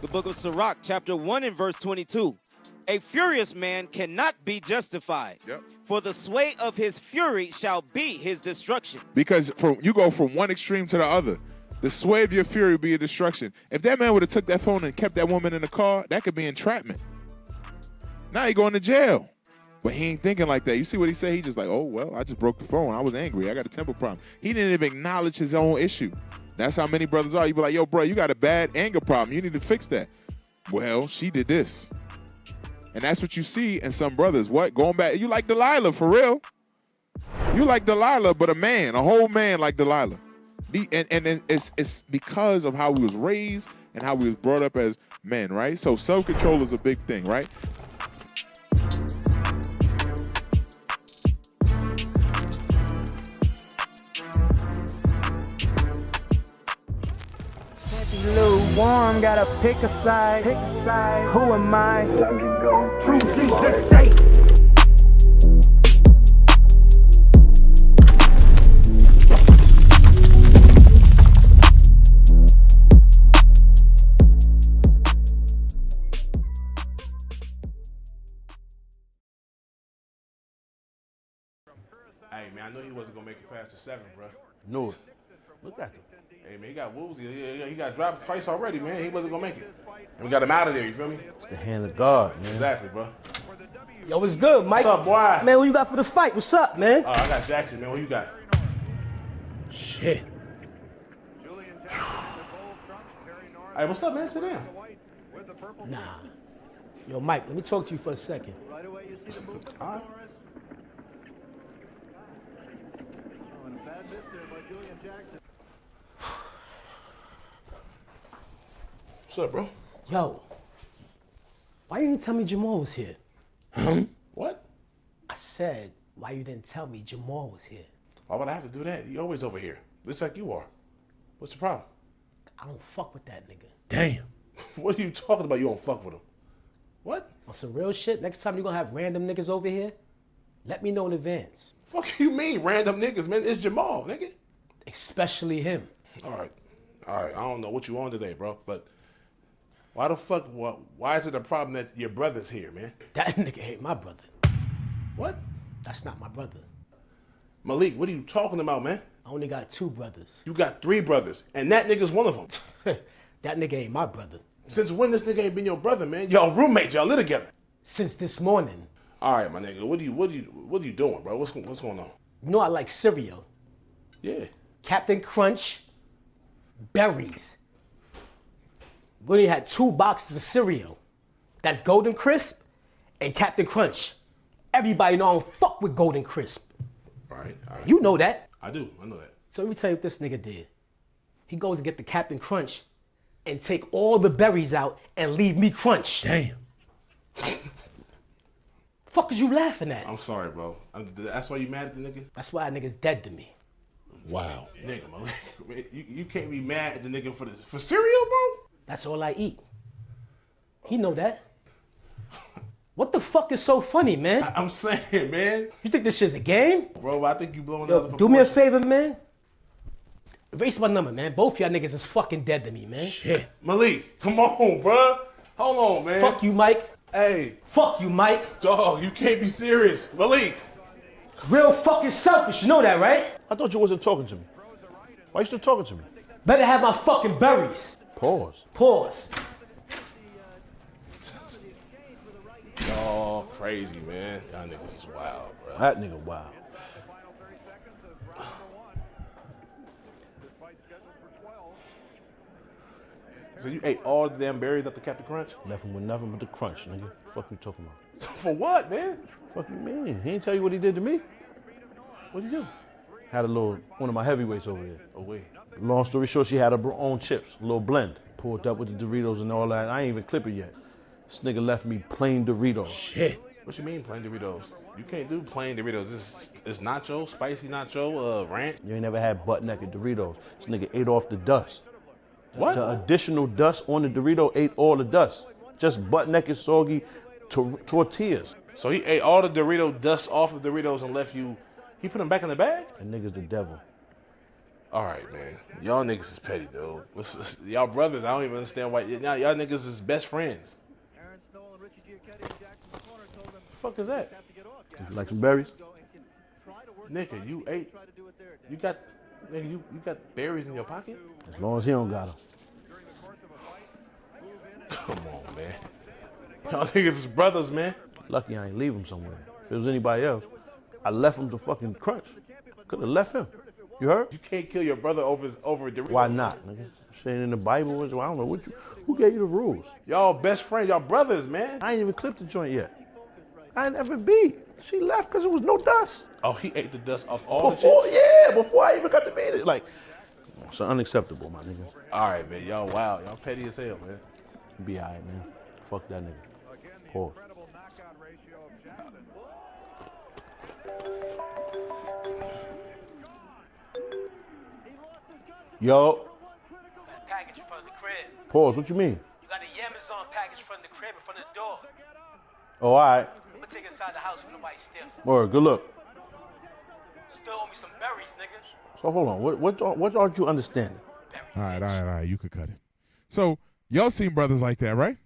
The book of Sirach, chapter 1 and verse 22. A furious man cannot be justified. Yep. For the sway of his fury shall be his destruction. Because you go from one extreme to the other. The sway of your fury will be a destruction. If that man would have took that phone and kept that woman in the car, that could be entrapment. Now he going to jail. But he ain't thinking like that. You see what he said? He just like, oh, well, I just broke the phone. I was angry. I got a temper problem. He didn't even acknowledge his own issue. That's how many brothers are. You be like, yo, bro, you got a bad anger problem. You need to fix that. Well, she did this. And that's what you see in some brothers. What? Going back, you like Delilah, for real. You like Delilah, but a man, a whole man like Delilah. And it's because of how we was raised and how we was brought up as men, right? So self-control is a big thing, right? Little warm, gotta pick a side. Who am I? True Jesus sake. Hey, man, I knew he wasn't going to make it past the 7, bro. No. Look at him. Hey, man, he got woozy. He got dropped twice already, man. He wasn't going to make it. And we got him out of there, you feel me? It's the hand of God, man. Exactly, bro. Yo, what's good, Mike? What's up, boy? Man, what you got for the fight? What's up, man? I got Jackson, man. What you got? Shit. Hey, what's up, man? Sit down. Nah. Yo, Mike, let me talk to you for a second. All right. What's up, bro? Yo, why you didn't tell me Jamal was here? What? I said, why you didn't tell me Jamal was here? Why would I have to do that? He always over here. Just like you are. What's the problem? I don't fuck with that nigga. Damn. What are you talking about? You don't fuck with him. What? On some real shit, next time you gonna have random niggas over here, let me know in advance. Fuck you mean, random niggas, man? It's Jamal, nigga. Especially him. All right. I don't know what you on today, bro, but why the fuck, why is it a problem that your brother's here, man? That nigga ain't my brother. What? That's not my brother. Malik, what are you talking about, man? I only got 2 brothers. You got 3 brothers, and that nigga's one of them. That nigga ain't my brother. Since when this nigga ain't been your brother, man? Y'all roommates, y'all live together. Since this morning. All right, my nigga, what are you doing, bro? What's going on? You know I like cereal. Yeah. Captain Crunch, berries. We only had 2 boxes of cereal. That's Golden Crisp and Captain Crunch. Everybody know I don't fuck with Golden Crisp. All right. You know that. I do. I know that. So let me tell you what this nigga did. He goes and get the Captain Crunch and take all the berries out and leave me Crunch. Damn. Fuck is you laughing at? I'm sorry, bro. That's why you mad at the nigga? That's why that nigga's dead to me. Wow. Nigga, man, you can't be mad at the nigga for cereal, bro? That's all I eat. He know that. What the fuck is so funny, man? I'm saying, man. You think this shit's a game? Bro, I think you blowing Yo, out the do me a proportion. favor, man. Erase my number, man. Both y'all niggas is fucking dead to me, man. Shit. Malik, come on, bro. Hold on, man. Fuck you, Mike. Hey, Fuck you, Mike. dog, you can't be serious. Malik. Real fucking selfish, you know that, right? I thought you wasn't talking to me. Why you still talking to me? Better have my fucking berries. Pause. Pause. Oh, crazy, man. Y'all niggas is wild, bro. That nigga wild. So you ate all the damn berries at the Captain Crunch? Left him with nothing but the crunch, nigga. Fuck you talking about? For what, man? Fuck you mean? He ain't tell you what he did to me? What'd he do? Had one of my heavyweights over there. Oh, wait. Long story short, she had her own chips, a little blend. Poured up with the Doritos and all that. I ain't even clip it yet. This nigga left me plain Doritos. Shit. What you mean plain Doritos? You can't do plain Doritos. It's nacho, spicy nacho, ranch. You ain't never had butt naked Doritos. This nigga ate off the dust. What? The additional dust on the Dorito ate all the dust. Just butt naked, soggy tortillas. So he ate all the Dorito dust off of Doritos and left you. He put them back in the bag? That nigga's the devil. All right, man. Y'all niggas is petty, dude. Y'all brothers, I don't even understand why. Y'all niggas is best friends. The fuck is that? Would you like some berries? Nigga, you ate. You got, nigga, you got berries in your pocket? As long as he don't got them. Come on, man. Y'all niggas is brothers, man. Lucky I ain't leave him somewhere. If it was anybody else, I left him to fucking crunch. Could have left him. You heard? You can't kill your brother over Doritos. Why not, nigga? Saying in the Bible, I don't know who gave you the rules. Y'all best friends, y'all brothers, man. I ain't even clipped the joint yet. I ain't ever beat. She left because there was no dust. Oh, he ate the dust off all the Before, shit? yeah, before I even got to beat it. Like, it's unacceptable, my nigga. All right, man. Y'all wild. Y'all petty as hell, man. Be all right, man. Fuck that nigga. Pause. Yo. Got a package in front of the crib. Pause, what you mean? You got a Amazon package in front of the crib, in front of the door. Oh, all right. I'm gonna take it inside the house for nobody steal. Word, good look. Still owe me some berries, nigga. So hold on, what aren't you understanding? All right. You could cut it. So y'all seen brothers like that, right?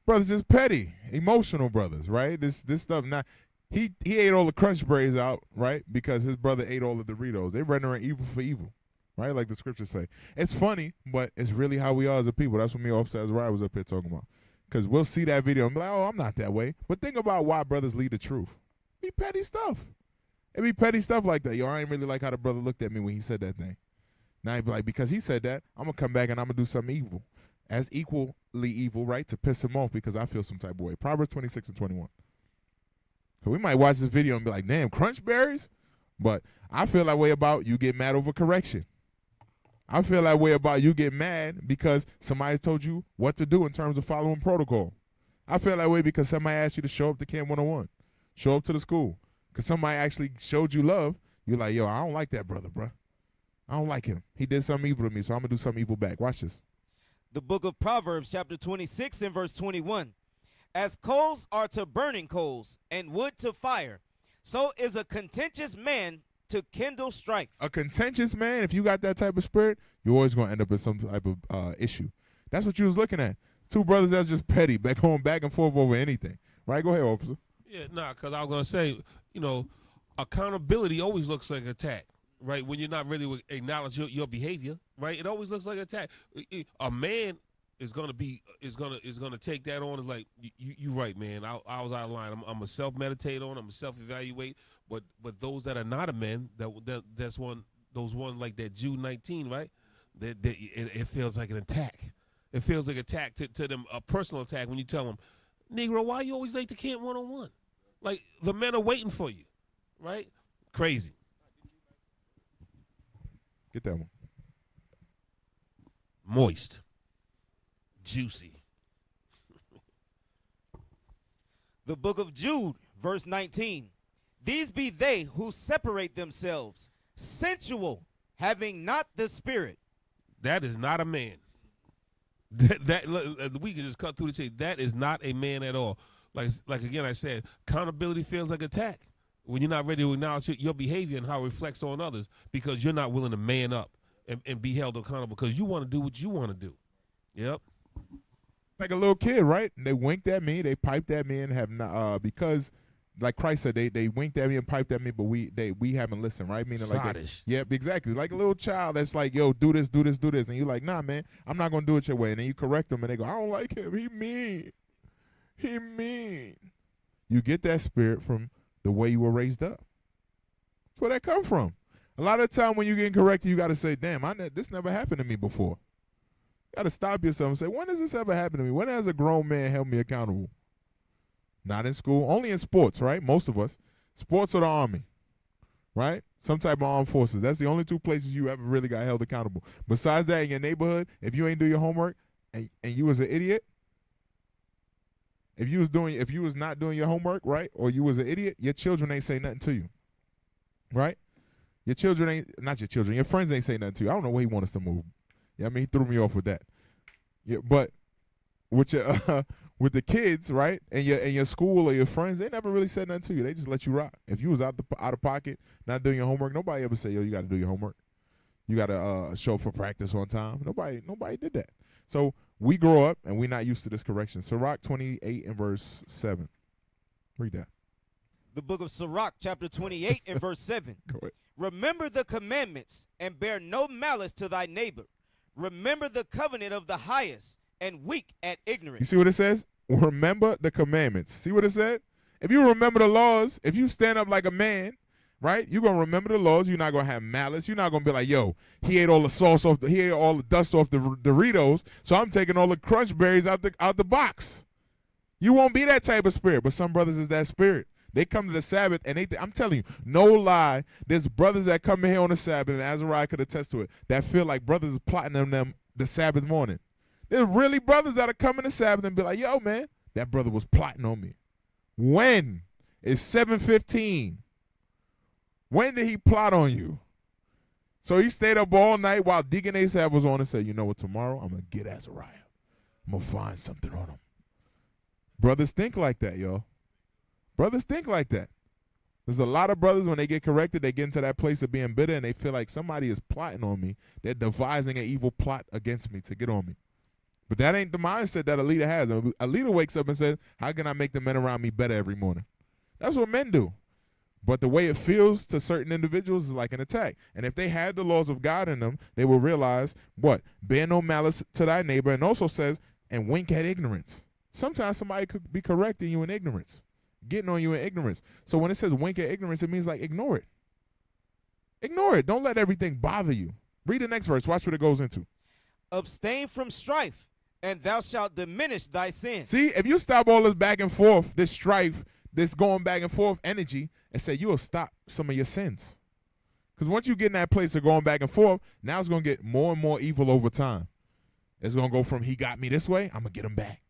Brothers just petty, emotional brothers, right? This stuff. Not he ate all the Crunch Berries out, right? Because his brother ate all the Doritos. They rendering evil for evil, right? Like the scriptures say. It's funny, but it's really how we are as a people. That's what me, Officer Azariah, was up here talking about. Because we'll see that video and be like, oh, I'm not that way. But think about why brothers lead the truth. Be petty stuff. It be petty stuff like that. Yo, I ain't really like how the brother looked at me when he said that thing. Now he be like, because he said that, I'm going to come back and I'm going to do something evil. As equally evil, right? To piss him off because I feel some type of way. Proverbs 26 and 21. So we might watch this video and be like, damn, Crunch Berries? But I feel that way about you get mad over correction. I feel that way about you get mad because somebody told you what to do in terms of following protocol. I feel that way because somebody asked you to show up to Camp 101. Show up to the school. Because somebody actually showed you love. You're like, yo, I don't like that brother, bro. I don't like him. He did something evil to me, so I'm going to do something evil back. Watch this. The book of Proverbs, chapter 26 and verse 21. As coals are to burning coals, and wood to fire, so is a contentious man to kindle strife. A contentious man, if you got that type of spirit, you're always going to end up in some type of issue. That's what you was looking at. Two brothers that's just petty, going back and forth over anything. Right? Go ahead, officer. Yeah, because I was going to say, accountability always looks like attack, right? When you're not really acknowledge your behavior, right? It always looks like attack. A man is gonna take that on as like you right, man. I was out of line. I'm gonna self meditate on. I'm gonna self evaluate. But those that are not a man, that's those ones like that Jude 19, right? It feels like an attack. It feels like attack to them, a personal attack when you tell them, Negro, why you always late to Camp 101? Like the men are waiting for you, right? Crazy. Get that one. Moist. Juicy. The book of Jude, verse 19. These be they who separate themselves, sensual, having not the spirit. That is not a man. That we can just cut through the chase. That is not a man at all. Like again, I said, accountability feels like attack when you're not ready to acknowledge your behavior and how it reflects on others because you're not willing to man up and be held accountable because you want to do what you want to do. Yep. Like a little kid, right? They winked at me, they piped at me, and have not because, like Christ said, they winked at me and piped at me, but we haven't listened, right? Meaning like, yep, exactly. Like a little child that's like, yo, do this, and you're like, nah, man, I'm not gonna do it your way, and then you correct them, and they go, I don't like him, he mean. You get that spirit from the way you were raised up. That's where that come from. A lot of the time when you're getting corrected, you got to say, damn, this never happened to me before. You got to stop yourself and say, when has this ever happened to me? When has a grown man held me accountable? Not in school, only in sports, right? Most of us. Sports or the Army, right? Some type of armed forces. That's the only two places you ever really got held accountable. Besides that, in your neighborhood, if you ain't do your homework and you was an idiot, if you was not doing your homework, right, or you was an idiot, your children ain't say nothing to you, right? Your friends ain't say nothing to you. I don't know where he want us to move. Yeah, I mean, he threw me off with that. Yeah, but with your with the kids, right, and your school or your friends, they never really said nothing to you. They just let you rock. If you was out of pocket, not doing your homework, nobody ever say, yo, you got to do your homework. You got to show up for practice on time. Nobody did that. So we grow up and we're not used to this correction. Sirach 28 and verse 7. Read that. The book of Sirach, chapter 28 and verse 7. Go ahead. Remember the commandments and bear no malice to thy neighbor. Remember the covenant of the highest and weak at ignorance. You see what it says? Remember the commandments. See what it said? If you remember the laws, if you stand up like a man, right, you're going to remember the laws. You're not going to have malice. You're not going to be like, yo, he ate all the sauce off he ate all the dust off the Doritos, so I'm taking all the crunch berries out the box. You won't be that type of spirit, but some brothers is that spirit. They come to the Sabbath, and I'm telling you, no lie, there's brothers that come in here on the Sabbath, and Azariah could attest to it, that feel like brothers are plotting on them the Sabbath morning. There's really brothers that are coming to Sabbath and be like, yo, man, that brother was plotting on me. When? It's 7:15. When did he plot on you? So he stayed up all night while Deacon Asaph was on and said, you know what, tomorrow I'm going to get Azariah. I'm going to find something on him. Brothers think like that, yo. Brothers think like that. There's a lot of brothers, when they get corrected, they get into that place of being bitter and they feel like somebody is plotting on me. They're devising an evil plot against me to get on me. But that ain't the mindset that a leader has. A leader wakes up and says, how can I make the men around me better every morning? That's what men do. But the way it feels to certain individuals is like an attack. And if they had the laws of God in them, they will realize, what? Bear no malice to thy neighbor, and also says, and wink at ignorance. Sometimes somebody could be correcting you in ignorance, getting on you in ignorance. So when it says wink at ignorance, it means like ignore it. Ignore it. Don't let everything bother you. Read the next verse. Watch what it goes into. Abstain from strife, and thou shalt diminish thy sins. See, if you stop all this back and forth, this strife, this going back and forth energy, and say you will stop some of your sins. Because once you get in that place of going back and forth, now it's going to get more and more evil over time. It's going to go from he got me this way, I'm going to get him back.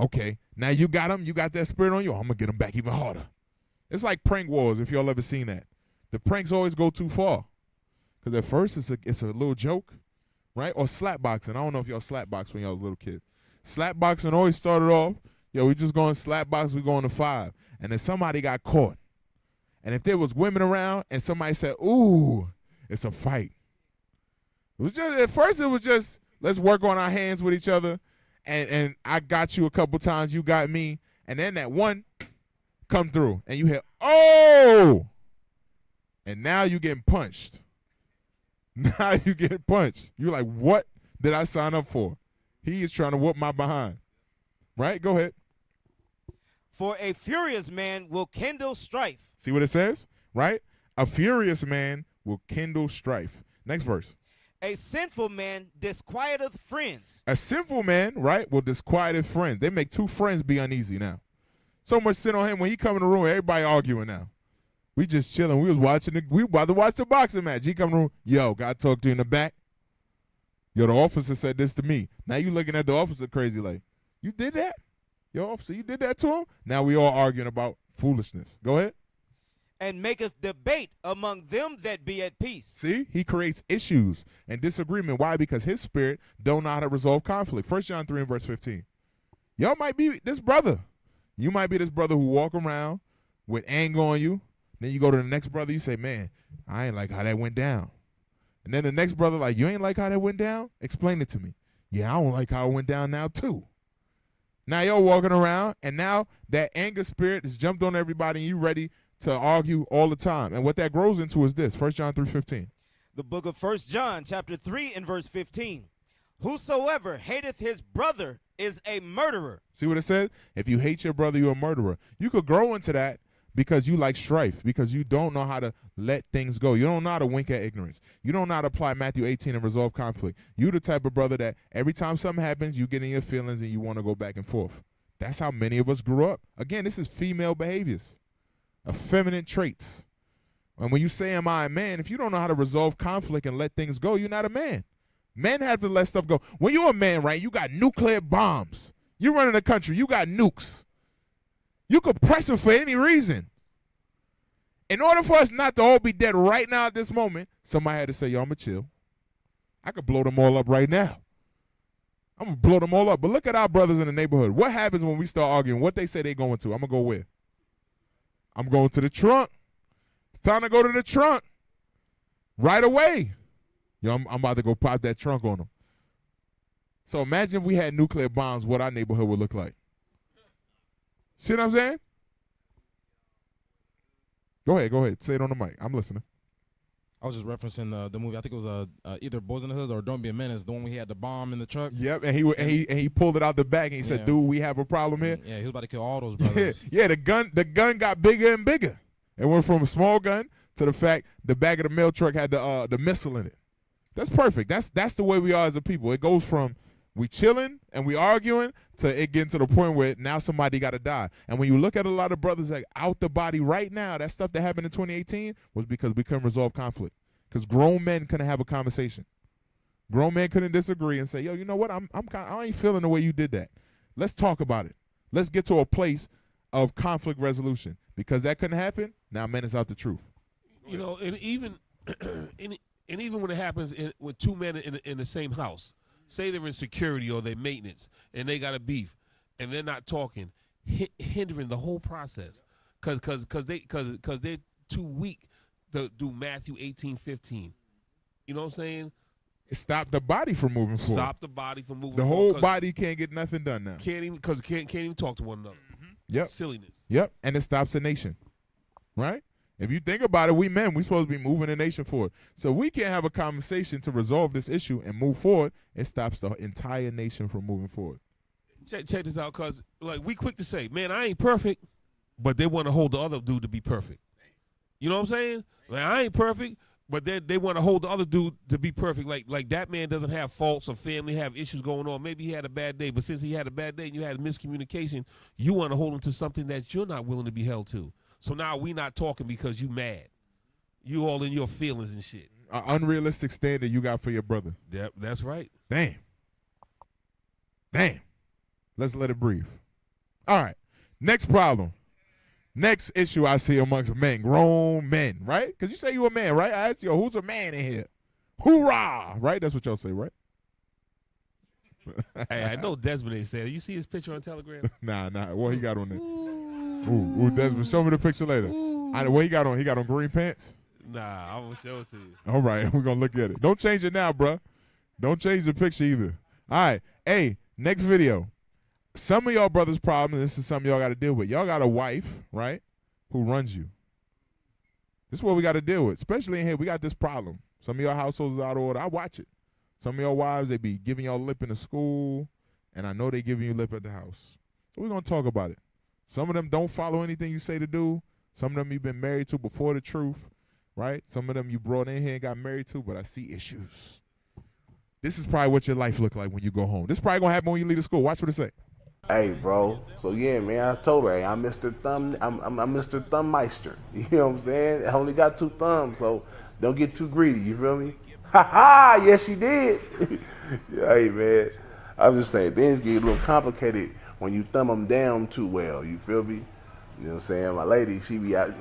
Okay, now you got him, you got that spirit on you, I'm going to get him back even harder. It's like prank wars, if y'all ever seen that. The pranks always go too far. Because at first it's a little joke, right? Or slap boxing. I don't know if y'all slap box when y'all was a little kid. Slap boxing always started off, yo, we just going slap box, we going to 5. And then somebody got caught. And if there was women around and somebody said, ooh, it's a fight. It was just, at first it was just, let's work on our hands with each other. And I got you a couple times, you got me. And then that one come through and you hear, oh! And now you getting punched. Now you getting punched. You're like, what did I sign up for? He is trying to whoop my behind. Right? Go ahead. For a furious man will kindle strife. See what it says? Right? A furious man will kindle strife. Next verse. A sinful man disquieteth friends. A sinful man, right, will disquiet his friends. They make 2 friends be uneasy now. So much sin on him. When he come in the room, everybody arguing now. We just chilling. We about to watch the boxing match. He come in the room, yo, got to talk to you in the back. Yo, the officer said this to me. Now you looking at the officer crazy like, you did that? Yo, officer, you did that to him? Now we all arguing about foolishness. Go ahead. And maketh debate among them that be at peace. See, he creates issues and disagreement. Why? Because his spirit don't know how to resolve conflict. 1 John 3 and verse 15. Y'all might be this brother. You might be this brother who walk around with anger on you. Then you go to the next brother, you say, man, I ain't like how that went down. And then the next brother like, you ain't like how that went down? Explain it to me. Yeah, I don't like how it went down now too. Now you're walking around, and now that anger spirit has jumped on everybody, and you ready to argue all the time. And what that grows into is this, 1 John 3:15. The book of 1 John chapter 3 and verse 15. Whosoever hateth his brother is a murderer. See what it says? If you hate your brother, you're a murderer. You could grow into that because you like strife, because you don't know how to let things go. You don't know how to wink at ignorance. You don't know how to apply Matthew 18 and resolve conflict. You the type of brother that every time something happens, you get in your feelings and you want to go back and forth. That's how many of us grew up. Again, this is female behaviors, effeminate traits. And when you say, am I a man, if you don't know how to resolve conflict and let things go, you're not a man. Men have to let stuff go. When you're a man, right, you got nuclear bombs. You running the country, you got nukes. You could press them for any reason. In order for us not to all be dead right now at this moment, somebody had to say, yo, I'm going to chill. I could blow them all up right now. I'm going to blow them all up. But look at our brothers in the neighborhood. What happens when we start arguing? What they say they going to? I'm going to go where? I'm going to the trunk. It's time to go to the trunk. Right away. Yo, I'm about to go pop that trunk on them. So imagine if we had nuclear bombs, what our neighborhood would look like. See what I'm saying? Go ahead. Say it on the mic. I'm listening. I was just referencing the movie. I think it was either Boys in the Hood or Don't Be a Menace, the one we had the bomb in the truck. Yep, and he pulled it out the bag and he said, "Dude, we have a problem here." Yeah, he was about to kill all those brothers. Yeah, the gun got bigger and bigger. It went from a small gun to the fact the back of the mail truck had the missile in it. That's perfect. That's the way we are as a people. It goes from we chilling and we arguing to it getting to the point where now somebody got to die. And when you look at a lot of brothers that out the body right now, that stuff that happened in 2018 was because we couldn't resolve conflict. Because grown men couldn't have a conversation. Grown men couldn't disagree and say, yo, you know what? I ain't feeling the way you did that. Let's talk about it. Let's get to a place of conflict resolution. Because that couldn't happen, now men is out the truth. You know, and even even when it happens with two men in the same house, say they're in security or they maintenance and they got a beef and they're not talking, hindering the whole process because they're too weak to do Matthew 18:15. You know what I'm saying? It stopped the body from moving forward. Stop the body from moving the forward. whole body can't get nothing done now. Can't even talk to one another. Yep. Silliness. Yep, and it stops a nation, right? If you think about it, we supposed to be moving a nation forward. So we can't have a conversation to resolve this issue and move forward. It stops the entire nation from moving forward. Check this out, cause like we quick to say, man, I ain't perfect, but they want to hold the other dude to be perfect. You know what I'm saying? Like, I ain't perfect, but they want to hold the other dude to be perfect. Like that man doesn't have faults or family have issues going on. Maybe he had a bad day, but since he had a bad day and you had a miscommunication, you want to hold him to something that you're not willing to be held to. So now we not talking because you mad. You all in your feelings and shit. An unrealistic standard you got for your brother. Yep, that's right. Damn. Let's let it breathe. All right. Next problem. Next issue I see amongst men, grown men, right? Because you say you a man, right? I ask you, who's a man in here? Hoorah, right? That's what y'all say, right? Hey, I know Desmond ain't said it. You see his picture on Telegram? Nah. What he got on there? Ooh, Desmond, show me the picture later. What he got on? He got on green pants? Nah, I'm going to show it to you. All right, we're going to look at it. Don't change it now, bruh. Don't change the picture either. All right. Hey, next video. Some of y'all brothers' problems, this is something y'all got to deal with. Y'all got a wife, right, who runs you. This is what we got to deal with, especially in here. We got this problem. Some of y'all households is out of order. I watch it. Some of y'all wives, they be giving y'all lip in the school, and I know they giving you lip at the house. So we're going to talk about it. Some of them don't follow anything you say to do. Some of them you've been married to before the truth, right? Some of them you brought in here and got married to, but I see issues. This is probably what your life look like when you go home. This is probably going to happen when you leave the school. Watch what it say. Hey, bro. So yeah, man, I told her, hey, I'm Mr. Thumb. I'm Mr. Thumbmeister. You know what I'm saying? I only got 2 thumbs, so don't get too greedy. You feel me? Ha ha! Yes, she did. Hey, man, I'm just saying things get a little complicated when you thumb them down too well. You feel me? You know what I'm saying? My lady, she be out.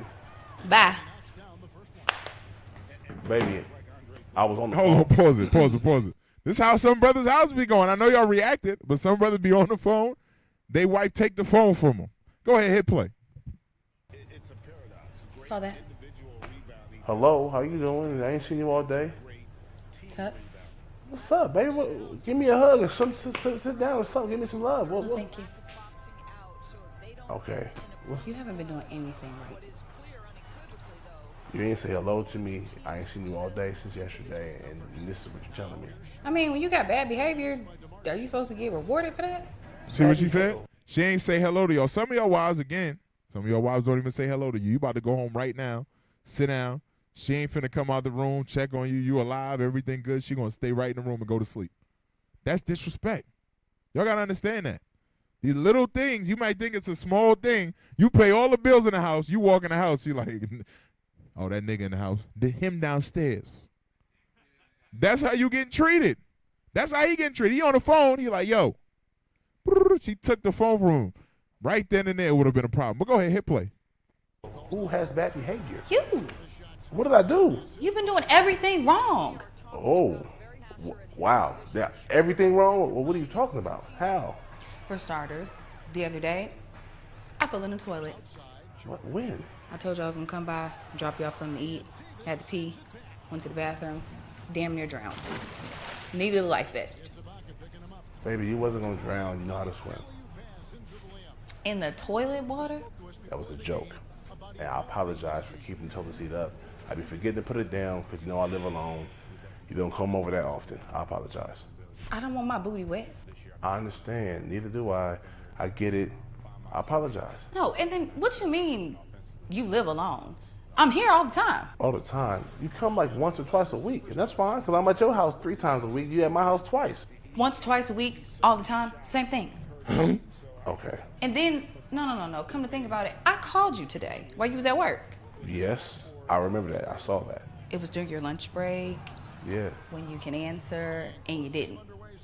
Bye. Baby, I was on the Hold on, phone. pause it. This is how some brothers' house be going. I know y'all reacted, but some brothers be on the phone. They wife take the phone from them. Go ahead, hit play. Saw that. Hello, how you doing? I ain't seen you all day. What's up? What's up, baby? Give me a hug or sit down or something. Give me some love. Oh, thank you. Okay. You haven't been doing anything right. You ain't say hello to me. I ain't seen you all day since yesterday, and this is what you're telling me. I mean, when you got bad behavior, are you supposed to get rewarded for that? See what she said? She ain't say hello to y'all. Some of y'all wives, again, some of y'all wives don't even say hello to you. You about to go home right now, sit down. She ain't finna come out the room, check on you. You alive, everything good. She gonna stay right in the room and go to sleep. That's disrespect. Y'all gotta understand that. These little things, you might think it's a small thing. You pay all the bills in the house. You walk in the house, you like, oh, that nigga in the house. Him downstairs. That's how you getting treated. That's how he getting treated. He on the phone. He like, yo. She took the phone from him. Right then and there would have been a problem. But go ahead, hit play. Who has bad behavior? You. What did I do? You've been doing everything wrong. Oh, wow. Now, everything wrong? Well, what are you talking about? How? For starters, the other day, I fell in the toilet. What? When? I told you I was gonna come by, drop you off something to eat. Had to pee, went to the bathroom. damn near drowned. Needed a life vest. Baby, you wasn't gonna drown. You know how to swim. In the toilet water? That was a joke. And I apologize for keeping the toilet seat up. I be forgetting to put it down because you know I live alone. You don't come over that often. I apologize. I don't want my booty wet. I understand. Neither do I. I get it. I apologize. No, and then what you mean you live alone? I'm here all the time. All the time. You come like once or twice a week, and that's fine because I'm at your house 3 times a week. You at my house twice. Once, twice a week, all the time, same thing. Okay. And then, no. Come to think about it, I called you today while you was at work. Yes, I remember that. I saw that. It was during your lunch break, Yeah. when you can answer, and you didn't.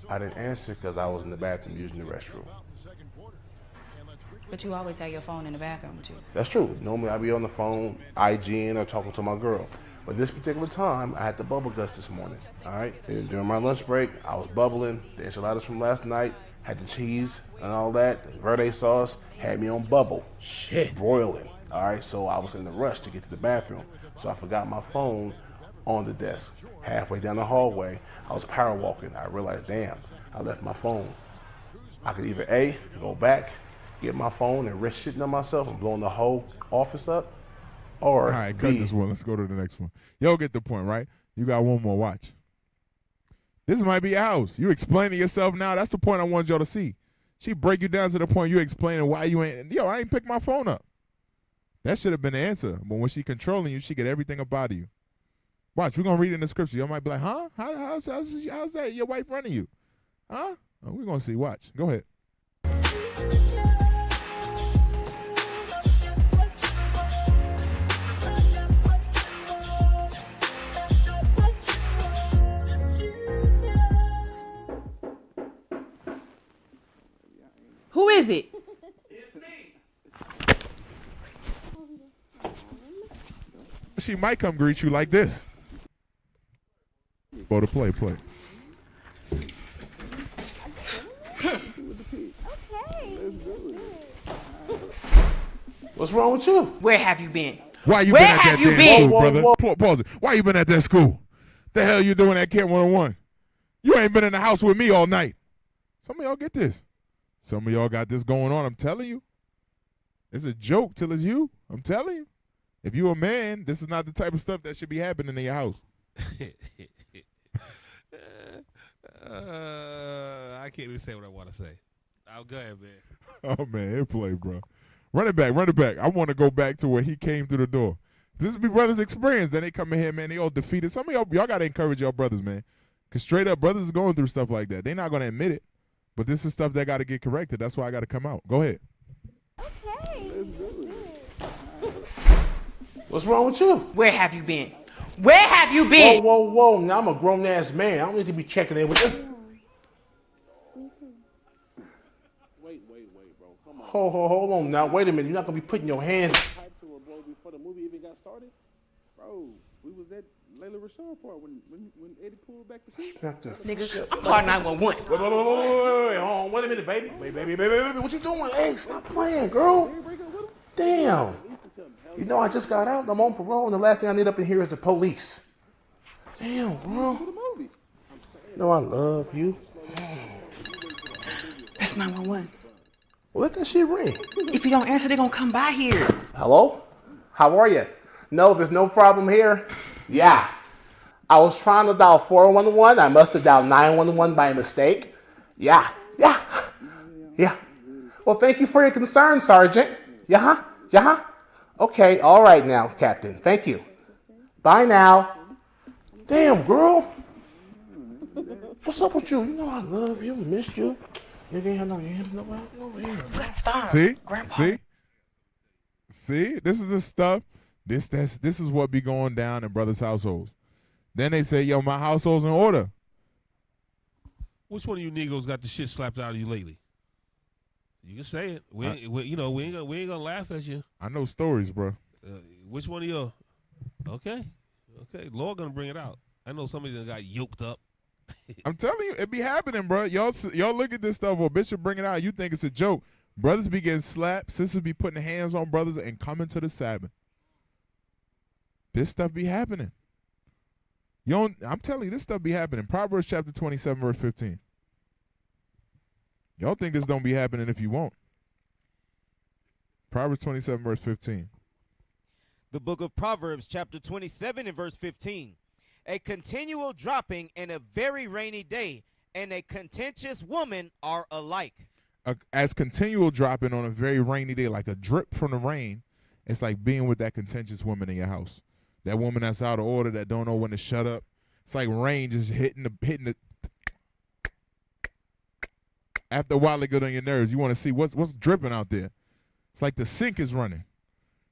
I didn't answer because I was in the bathroom using the restroom. But you always have your phone in the bathroom with you. That's true. Normally I be on the phone, IGing or talking to my girl. But this particular time, I had the bubble guts this morning, all right? And during my lunch break, I was bubbling. The enchiladas from last night had the cheese and all that. The verde sauce had me on bubble. Shit. Broiling, all right? So I was in a rush to get to the bathroom. So I forgot my phone on the desk. Halfway down the hallway, I was power walking. I realized, damn, I left my phone. I could either A, go back, get my phone and risk shitting on myself and blowing the whole office up, or All right, cut B, this one. Let's go to the next one. Y'all get the point, right? You got one more. Watch. This might be your house. You explaining yourself now. That's the point I wanted y'all to see. She break you down to the point you explaining why you ain't. Yo, I ain't pick my phone up. That should have been the answer. But when she controlling you, she get everything up out of you. Watch. We're gonna read it in the scripture. Y'all might be like, huh? How's that? Your wife running you? Huh? Oh, we're gonna see. Watch. Go ahead. Who is it? She might come greet you like this. Go to play. what's wrong with you? Where have you been? Why you Where been at have that you damn been? school, brother? Whoa. Pause it. Why you been at that school? The hell you doing at Camp 101? You ain't been in the house with me all night. Some of y'all get this. Some of y'all got this going on. I'm telling you. It's a joke till it's you. I'm telling you. If you a man, this is not the type of stuff that should be happening in your house. I can't even say what I want to say. I'll go ahead, man. Oh, man, it play, bro. Run it back. I want to go back to where he came through the door. This is my brother's experience. Then they come in here, man, they all defeated. Some of y'all got to encourage y'all brothers, man. Because straight up, brothers is going through stuff like that. They're not going to admit it. But this is stuff that got to get corrected. That's why I got to come out. Go ahead. What's wrong with you? Where have you been? Where have you been? Whoa. Now I'm a grown-ass man. I don't need to be checking in with you. Wait, bro. Come on. Hold on now. Wait a minute. You're not going to be putting your hands... Before the movie even got started? Bro, we was at Layla Rashad part when Eddie pulled back the sheet. Nigga, call 911. Wait, hold on. Wait a minute, baby. Baby. What you doing? Hey, stop playing, girl. Damn. You know, I just got out. I'm on parole, and the last thing I need up in here is the police. Damn, bro. No, I love you. That's 911. Well, let that shit ring. If you don't answer, they're gonna come by here. Hello? How are you? No, there's no problem here. Yeah. I was trying to dial 411. I must have dialed 911 by mistake. Yeah. Well, thank you for your concern, Sergeant. Yeah. Okay, all right now, Captain. Thank you. Bye now. Damn, girl. What's up with you? You know I love you, missed you. You ain't have no hands over here. See? This is the stuff. This is what be going down in brothers' households. Then they say, yo, my household's in order. Which one of you niggas got the shit slapped out of you lately? You can say it. We ain't gonna laugh at you. I know stories, bro. Which one of you? Okay. Lord gonna bring it out. I know somebody that got yoked up. I'm telling you, it be happening, bro. Y'all look at this stuff, or Bishop bring it out. You think it's a joke. Brothers be getting slapped. Sisters be putting hands on brothers and coming to the Sabbath. This stuff be happening. I'm telling you, this stuff be happening. Proverbs chapter 27, verse 15. Y'all think this don't be happening if you won't. Proverbs 27, verse 15. The book of Proverbs, chapter 27 and verse 15. A continual dropping in a very rainy day and a contentious woman are alike. As continual dropping on a very rainy day, like a drip from the rain, it's like being with that contentious woman in your house. That woman that's out of order, that don't know when to shut up. It's like rain just hitting the. After a while, it get on your nerves. You want to see what's dripping out there. It's like the sink is running.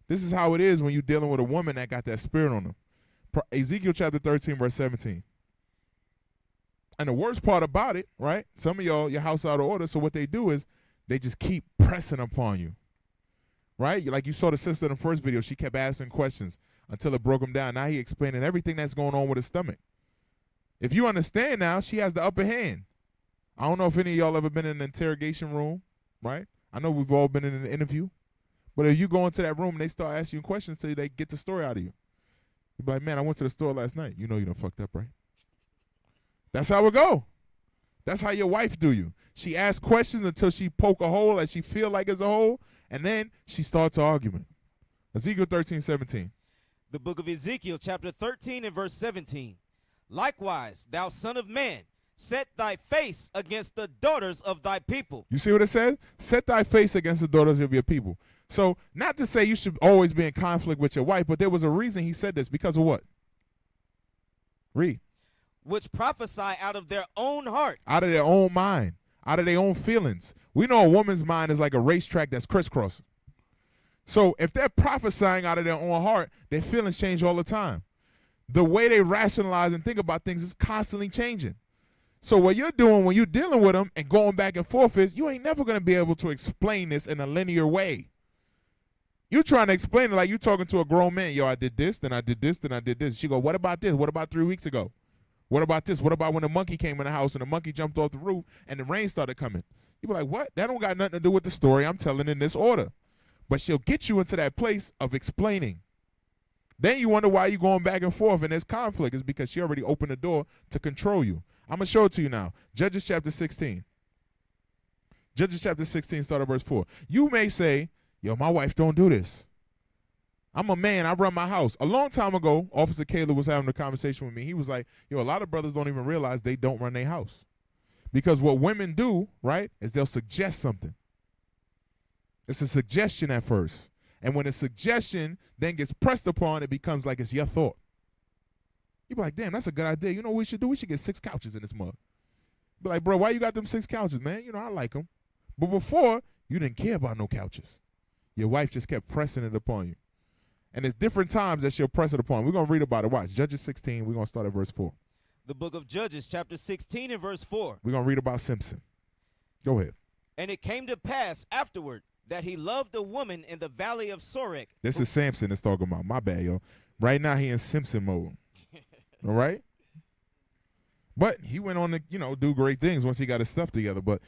This is how it is when you're dealing with a woman that got that spirit on them. Ezekiel chapter 13, verse 17. And the worst part about it, right? Some of y'all, your house out of order, so what they do is they just keep pressing upon you, right? Like you saw the sister in the first video, she kept asking questions until it broke him down. Now he explaining everything that's going on with his stomach. If you understand now, she has the upper hand. I don't know if any of y'all ever been in an interrogation room, right? I know we've all been in an interview. But if you go into that room and they start asking you questions till they get the story out of you. You be like, man, I went to the store last night. You know you done fucked up, right? That's how it go. That's how your wife do you. She asks questions until she poke a hole as she feel like it's a hole, and then she starts an argument. Ezekiel 13, 17. The book of Ezekiel, chapter 13 and verse 17. Likewise, thou son of man, set thy face against the daughters of thy people. You see what it says? Set thy face against the daughters of your people. So not to say you should always be in conflict with your wife, but there was a reason he said this. Because of what? Read. Which prophesy out of their own heart. Out of their own mind. Out of their own feelings. We know a woman's mind is like a racetrack that's crisscrossing. So if they're prophesying out of their own heart, their feelings change all the time. The way they rationalize and think about things is constantly changing. So what you're doing when you're dealing with them and going back and forth is you ain't never going to be able to explain this in a linear way. You're trying to explain it like you're talking to a grown man. Yo, I did this, then I did this, then I did this. She go, what about this? What about 3 weeks ago? What about this? What about when the monkey came in the house and the monkey jumped off the roof and the rain started coming? You be like, what? That don't got nothing to do with the story I'm telling in this order. But she'll get you into that place of explaining. Then you wonder why you're going back and forth and there's conflict. It's because she already opened the door to control you. I'm going to show it to you now. Judges chapter 16. Judges chapter 16, start at verse 4. You may say, yo, my wife don't do this. I'm a man. I run my house. A long time ago, Officer Caleb was having a conversation with me. He was like, yo, a lot of brothers don't even realize they don't run their house. Because what women do, right, is they'll suggest something. It's a suggestion at first. And when a suggestion then gets pressed upon, it becomes like it's your thought. You be like, damn, that's a good idea. You know what we should do? We should get 6 couches in this mug. Be like, bro, why you got them 6 couches, man? You know, I like them. But before, you didn't care about no couches. Your wife just kept pressing it upon you. And there's different times that she'll press it upon. We're going to read about it. Watch. Judges 16. We're going to start at verse 4. The book of Judges, chapter 16 and verse 4. We're going to read about Simpson. Go ahead. And it came to pass afterward that he loved a woman in the valley of Sorek. This is Samson that's talking about. My bad, yo. Right now he in Simpson mode. All right? But he went on to, do great things once he got his stuff together. But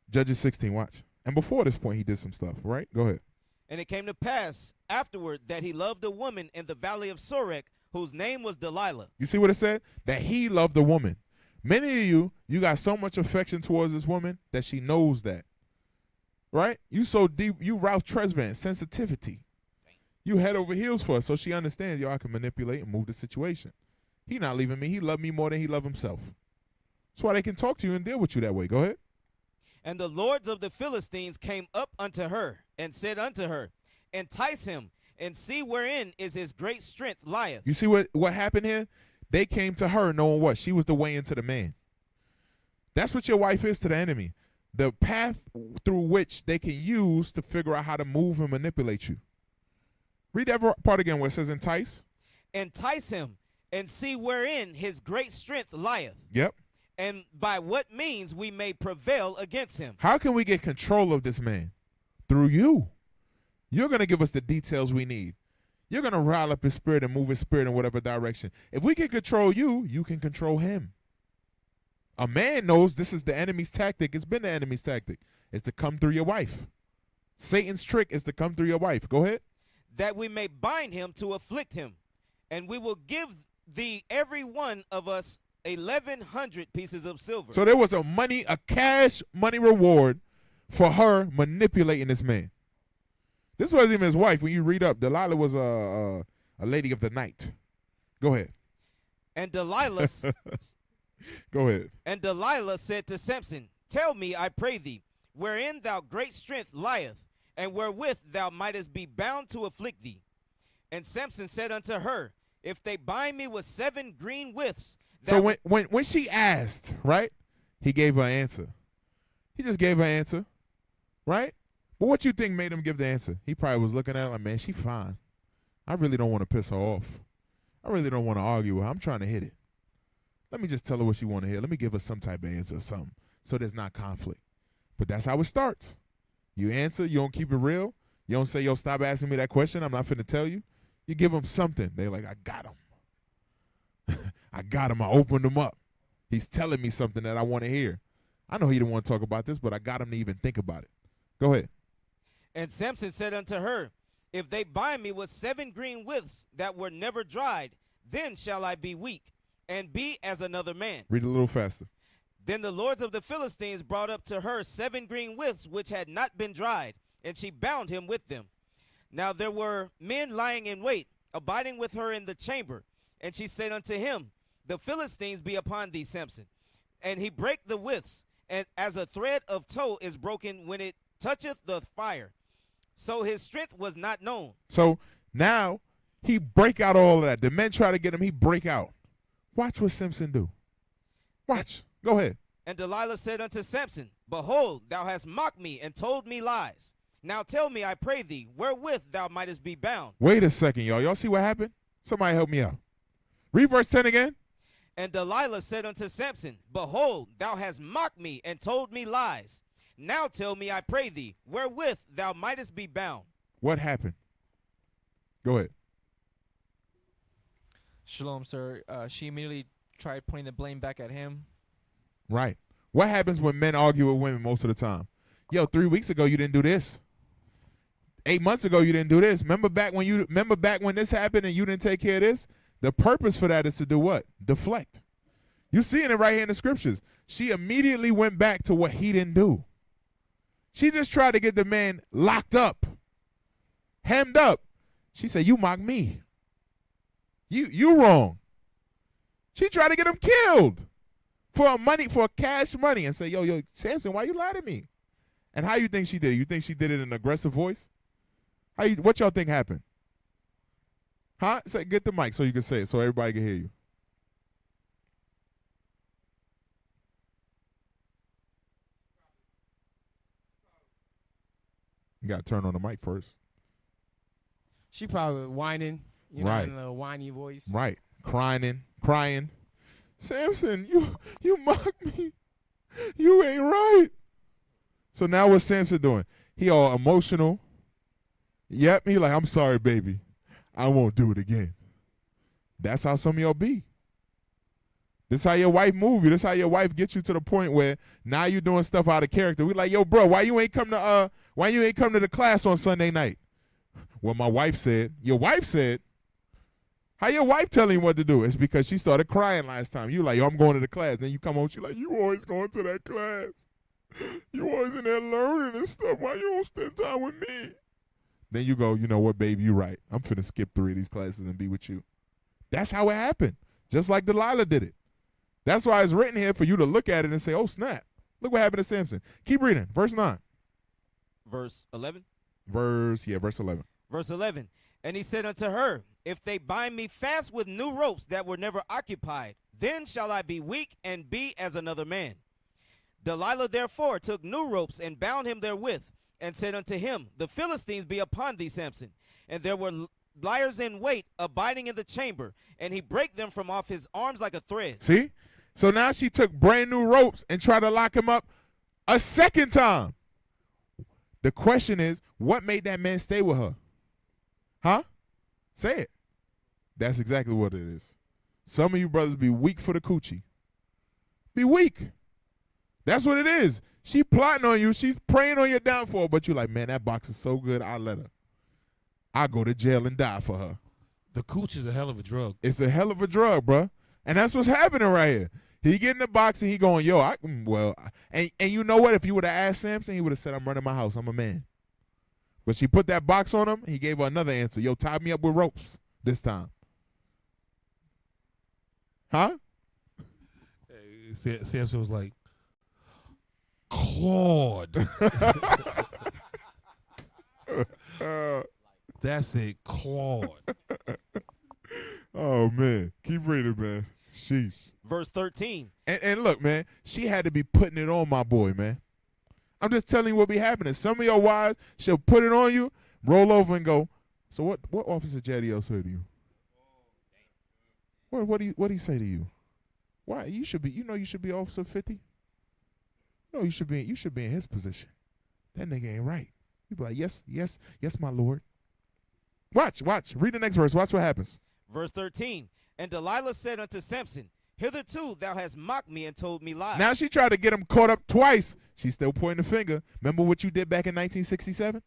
Judges 16, watch. And before this point, he did some stuff, right? Go ahead. And it came to pass afterward that he loved a woman in the valley of Sorek, whose name was Delilah. You see what it said? That he loved a woman. Many of you got so much affection towards this woman that she knows that. Right? You so deep, you Ralph Tresvant, sensitivity. You head over heels for her, so she understands, yo, I can manipulate and move the situation. He not leaving me. He loved me more than he loved himself. That's why they can talk to you and deal with you that way. Go ahead. And the lords of the Philistines came up unto her, and said unto her, entice him, and see wherein is his great strength lieth. You see what happened here? They came to her knowing what? She was the way into the man. That's what your wife is to the enemy. The path through which they can use to figure out how to move and manipulate you. Read that part again where it says entice. Entice him, and see wherein his great strength lieth. Yep. And by what means we may prevail against him. How can we get control of this man? Through you. You're going to give us the details we need. You're going to rile up his spirit and move his spirit in whatever direction. If we can control you, you can control him. A man knows this is the enemy's tactic. It's been the enemy's tactic. It's to come through your wife. Satan's trick is to come through your wife. Go ahead. That we may bind him to afflict him. And we will give thee every one of us 1,100 pieces of silver. So there was a cash money reward for her manipulating this man. This wasn't even his wife. When you read up, Delilah was a lady of the night. Go ahead. And Delilah Go ahead. And Delilah said to Samson, Tell me, I pray thee, wherein thou great strength lieth, and wherewith thou mightest be bound to afflict thee. And Samson said unto her, If they bind me with 7 green withs. So when she asked, right, he gave her an answer. He just gave her an answer, right? But what you think made him give the answer? He probably was looking at her like, man, she fine. I really don't want to piss her off. I really don't want to argue with her. I'm trying to hit it. Let me just tell her what she want to hear. Let me give her some type of answer or something so there's not conflict. But that's how it starts. You answer. You don't keep it real. You don't say, yo, stop asking me that question. I'm not finna tell you. You give them something. They're like, I got him. I got him. I opened him up. He's telling me something that I want to hear. I know he didn't want to talk about this, but I got him to even think about it. Go ahead. And Samson said unto her, If they bind me with 7 green withs that were never dried, then shall I be weak, and be as another man. Read a little faster. Then the lords of the Philistines brought up to her 7 green withs which had not been dried, and she bound him with them. Now there were men lying in wait, abiding with her in the chamber. And she said unto him, The Philistines be upon thee, Samson. And he brake the withs, and as a thread of tow is broken when it toucheth the fire. So his strength was not known. So now he break out all of that. The men try to get him, he break out. Watch what Samson do. Watch. Go ahead. And Delilah said unto Samson, Behold, thou hast mocked me and told me lies. Now tell me, I pray thee, wherewith thou mightest be bound. Wait a second, y'all. Y'all see what happened? Somebody help me out. Read verse 10 again. And Delilah said unto Samson, Behold, thou hast mocked me and told me lies. Now tell me, I pray thee, wherewith thou mightest be bound. What happened? Go ahead. Shalom, sir. She immediately tried pointing the blame back at him. Right. What happens when men argue with women most of the time? Yo, 3 weeks ago you didn't do this. 8 months ago you didn't do this. Remember back when this happened and you didn't take care of this? The purpose for that is to do what? Deflect. You seeing it right here in the scriptures. She immediately went back to what he didn't do. She just tried to get the man locked up, hemmed up. She said, you mocked me. You wrong. She tried to get him killed for cash money and say, yo, Samson, why you lie to me? And how you think she did it? You think she did it in an aggressive voice? What y'all think happened? Huh? Say, get the mic so you can say it so everybody can hear you. You got to turn on the mic first. She probably whining, right. In a little whiny voice. Right. Crying. Samson, you mocked me. You ain't right. So now what's Samson doing? He all emotional. Yep, he like, I'm sorry, baby. I won't do it again. That's how some of y'all be. This how your wife move you. This how your wife gets you to the point where now you're doing stuff out of character. We like, yo, bro, why you ain't come to the class on Sunday night? Well, my wife said. Your wife said. How your wife telling you what to do? It's because she started crying last time. You like, yo, I'm going to the class. Then you come home, she like, you always going to that class. You always in there learning and stuff. Why you don't spend time with me? Then you go, you know what, babe, you right. I'm finna skip 3 of these classes and be with you. That's how it happened. Just like Delilah did it. That's why it's written here for you to look at it and say, oh, snap. Look what happened to Samson. Keep reading. Verse 9. Verse 11? Verse 11. Verse 11. And he said unto her, If they bind me fast with new ropes that were never occupied, then shall I be weak and be as another man. Delilah therefore took new ropes and bound him therewith, and said unto him, The Philistines be upon thee, Samson. And there were liers in wait, abiding in the chamber, and he brake them from off his arms like a thread. See? So now she took brand new ropes and tried to lock him up a second time. The question is, what made that man stay with her? Huh? Say it. That's exactly what it is. Some of you brothers be weak for the coochie. Be weak. That's what it is. She plotting on you. She's praying on your downfall, but you're like, man, that box is so good, I'll let her. I'll go to jail and die for her. The cooch is a hell of a drug. It's a hell of a drug, bro. And that's what's happening right here. He get in the box and he going, yo, and you know what? If you would have asked Samson, he would have said, I'm running my house. I'm a man. But she put that box on him. He gave her another answer. Yo, tie me up with ropes this time. Huh? Samson was like, Claude. That's it, Claude. Oh, man. Keep reading, man. Sheesh. Verse 13. And look, man, she had to be putting it on my boy, man. I'm just telling you what be happening. Some of your wives, she'll put it on you, roll over and go, so what Officer Jadiel say to you? What do he say to you? Why? You should be Officer 50. No, you should be in his position. That nigga ain't right. You be like, yes, my lord. Watch. Read the next verse. Watch what happens. Verse 13. And Delilah said unto Samson, hitherto thou hast mocked me and told me lies. Now she tried to get him caught up twice. She's still pointing the finger. Remember what you did back in 1967?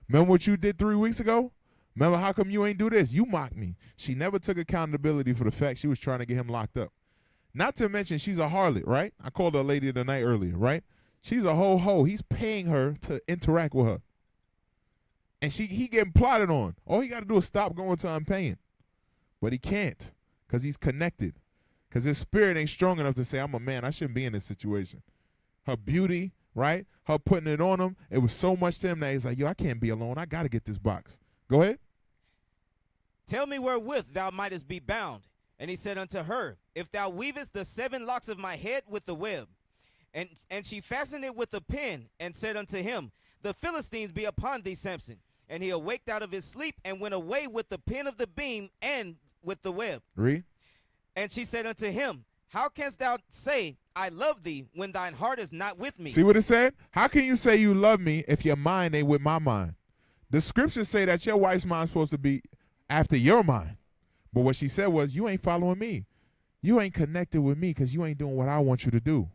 Remember what you did 3 weeks ago? Remember how come you ain't do this? You mocked me. She never took accountability for the fact she was trying to get him locked up. Not to mention she's a harlot, right? I called her a lady of the night earlier, right? She's a hoe. He's paying her to interact with her. And he getting plotted on. All he got to do is stop going to I'm paying. But he can't because he's connected. Because his spirit ain't strong enough to say, I'm a man. I shouldn't be in this situation. Her beauty, right? Her putting it on him. It was so much to him that he's like, yo, I can't be alone. I got to get this box. Go ahead. Tell me wherewith thou mightest be bound. And he said unto her, if thou weavest the 7 locks of my head with the web. And she fastened it with a pin and said unto him, the Philistines be upon thee, Samson. And he awaked out of his sleep and went away with the pin of the beam and with the web. Read. And she said unto him, how canst thou say, I love thee, when thine heart is not with me? See what it said? How can you say you love me if your mind ain't with my mind? The scriptures say that your wife's mind is supposed to be after your mind. But what she said was, you ain't following me. You ain't connected with me because you ain't doing what I want you to do.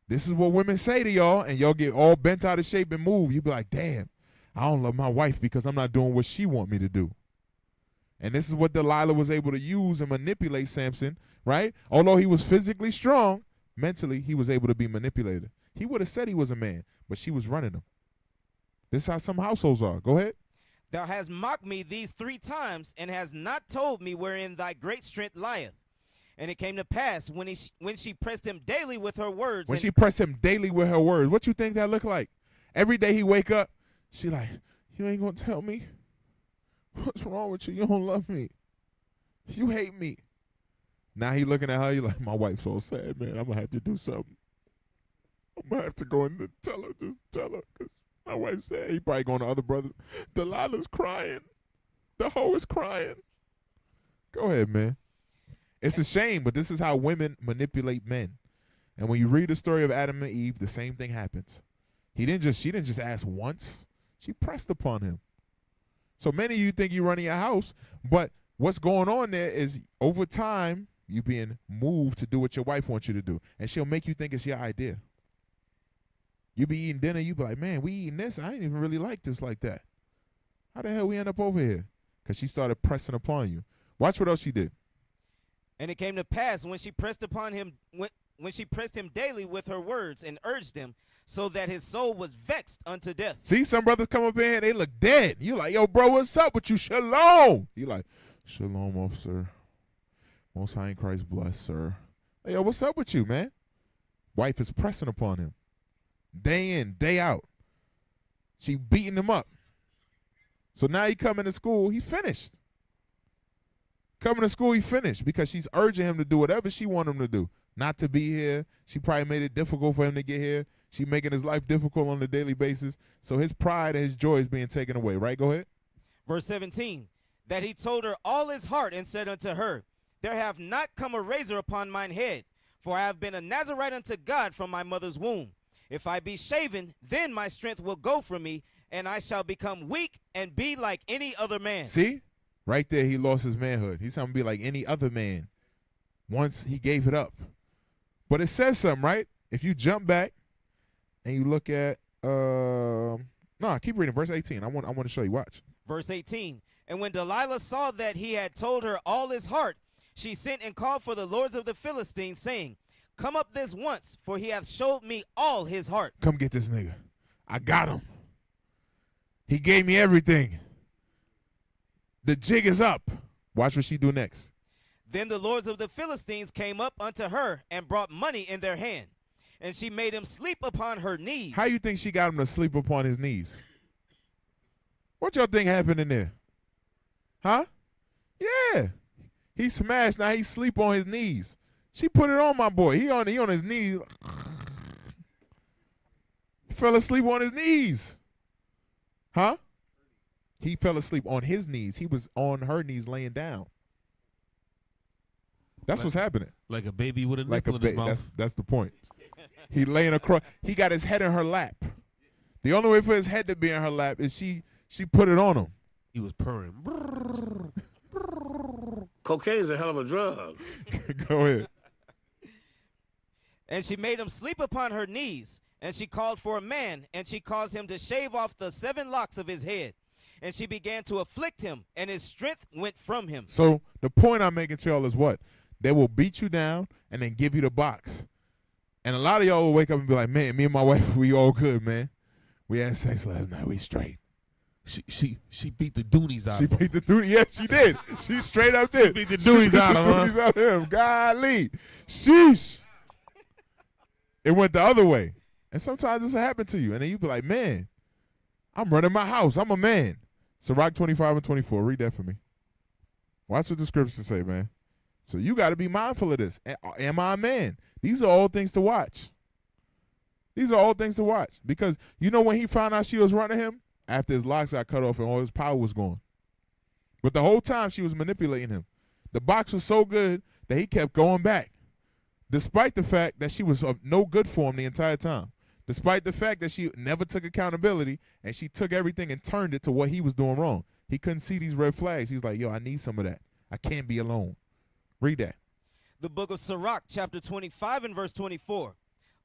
This is what women say to y'all, and y'all get all bent out of shape and move. You be like, damn, I don't love my wife because I'm not doing what she want me to do. And this is what Delilah was able to use and manipulate Samson, right? Although he was physically strong, mentally he was able to be manipulated. He would have said he was a man, but she was running him. This is how some households are. Go ahead. Thou hast mocked me these 3 times, and hast not told me wherein thy great strength lieth. And it came to pass when she pressed him daily with her words. When she pressed him daily with her words, what you think that looked like? Every day he wake up, she like, you ain't gonna tell me? What's wrong with you? You don't love me. You hate me. Now he looking at her, you like, my wife's all sad, man. I'm gonna have to do something. I'm gonna have to go in and tell her, just tell her, because my wife said. He probably going to other brothers. Delilah's crying. The hoe is crying. Go ahead, man. It's a shame, but this is how women manipulate men. And when you read the story of Adam and Eve, the same thing happens. She didn't just ask once. She pressed upon him. So many of you think you're running your house, but what's going on there is over time, you being moved to do what your wife wants you to do. And she'll make you think it's your idea. You be eating dinner, you be like, man, we eating this. I ain't even really like this like that. How the hell we end up over here? Because she started pressing upon you. Watch what else she did. And it came to pass when she pressed upon him, when she pressed him daily with her words and urged him, so that his soul was vexed unto death. See, some brothers come up in here, they look dead. You like, yo, bro, what's up with you? Shalom. You like, shalom, officer. Most high in Christ bless, sir. Hey, yo, what's up with you, man? Wife is pressing upon him. Day in, day out. She beating him up. So now he coming to school, he finished. Coming to school, he finished because she's urging him to do whatever she want him to do. Not to be here. She probably made it difficult for him to get here. She making his life difficult on a daily basis. So his pride and his joy is being taken away, right? Go ahead. Verse 17, that he told her all his heart and said unto her, there have not come a razor upon mine head, for I have been a Nazarite unto God from my mother's womb. If I be shaven, then my strength will go from me, and I shall become weak and be like any other man. See? Right there, he lost his manhood. He's going to be like any other man once he gave it up. But it says something, right? If you jump back and you look at, keep reading verse 18. I want to show you. Watch. Verse 18, And when Delilah saw that he had told her all his heart, she sent and called for the lords of the Philistines, saying, Come up this once, for he hath showed me all his heart. Come get this nigga. I got him. He gave me everything. The jig is up. Watch what she do next. Then the lords of the Philistines came up unto her and brought money in their hand. And she made him sleep upon her knees. How you think she got him to sleep upon his knees? What y'all think happened in there? Huh? Yeah. He smashed. Now he sleep on his knees. She put it on my boy. He on his knees. He fell asleep on his knees. Huh? He fell asleep on his knees. He was on her knees laying down. That's what's happening. Like a baby with a nipple in his mouth. That's the point. He laying across. He got his head in her lap. The only way for his head to be in her lap is she put it on him. He was purring. Cocaine's a hell of a drug. Go ahead. And she made him sleep upon her knees. And she called for a man, and she caused him to shave off the 7 locks of his head. And she began to afflict him, and his strength went from him. So the point I'm making to y'all is what? They will beat you down and then give you the box. And a lot of y'all will wake up and be like, man, me and my wife, we all good, man. We had sex last night. We straight. She beat the doonies out of him. She beat the doonies. Yes, she did. She straight up there. She beat the doonies out of him. Golly. Sheesh. It went the other way. And sometimes this will happen to you. And then you be like, man, I'm running my house. I'm a man. Sirach 25 and 24. Read that for me. Watch what the scriptures say, man. So you got to be mindful of this. Am I a man? These are all things to watch. These are all things to watch. Because you know when he found out she was running him? After his locks got cut off and all his power was gone. But the whole time she was manipulating him. The box was so good that he kept going back. Despite the fact that she was no good for him the entire time. Despite the fact that she never took accountability and she took everything and turned it to what he was doing wrong. He couldn't see these red flags. He's like, yo, I need some of that. I can't be alone. Read that. The book of Sirach, chapter 25 and verse 24.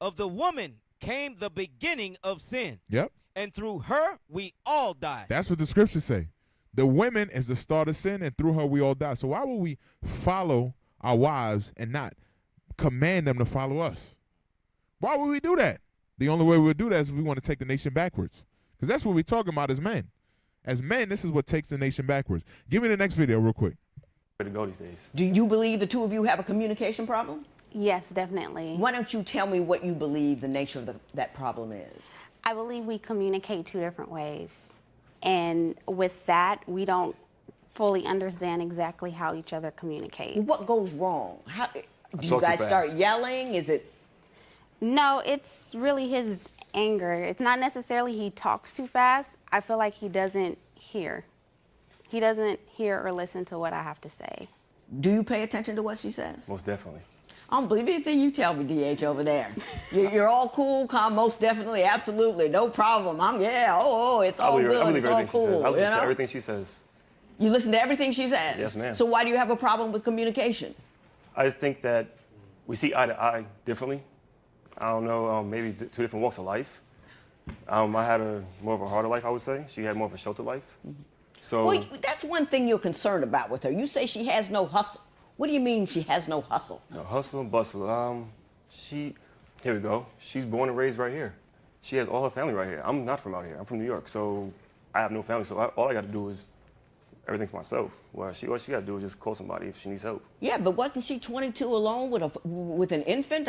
Of the woman came the beginning of sin. Yep. And through her we all die. That's what the scriptures say. The women is the start of sin, and through her we all die. So why would we follow our wives and not command them to follow us? Why would we do that? The only way we would do that is if we want to take the nation backwards. Because that's what we're talking about as men. As men, this is what takes the nation backwards. Give me the next video real quick. Where to go these days? Do you believe the two of you have a communication problem? Yes, definitely. Why don't you tell me what you believe the nature of that problem is? I believe we communicate 2 different ways. And with that, we don't fully understand exactly how each other communicate. What goes wrong? How, do you guys start yelling? Is it? No, it's really his anger. It's not necessarily he talks too fast. I feel like he doesn't hear. He doesn't hear or listen to what I have to say. Do you pay attention to what she says? Most definitely. I don't believe anything you tell me, DH, over there. You're all cool, calm, most definitely, absolutely, no problem. it's all good, I believe it's all everything cool. she says. I listen you to everything she says. You listen to everything she says? Yes, ma'am. So why do you have a problem with communication? I just think that we see eye to eye differently. I don't know, maybe 2 different walks of life. I had more of a harder life, I would say. She had more of a sheltered life. So. Well, that's one thing you're concerned about with her. You say she has no hustle. What do you mean she has no hustle? No hustle and bustle. Here we go. She's born and raised right here. She has all her family right here. I'm not from out here. I'm from New York, so I have no family. So all I got to do is everything for myself. Well, all she got to do is just call somebody if she needs help. Yeah, but wasn't she 22 alone with an infant?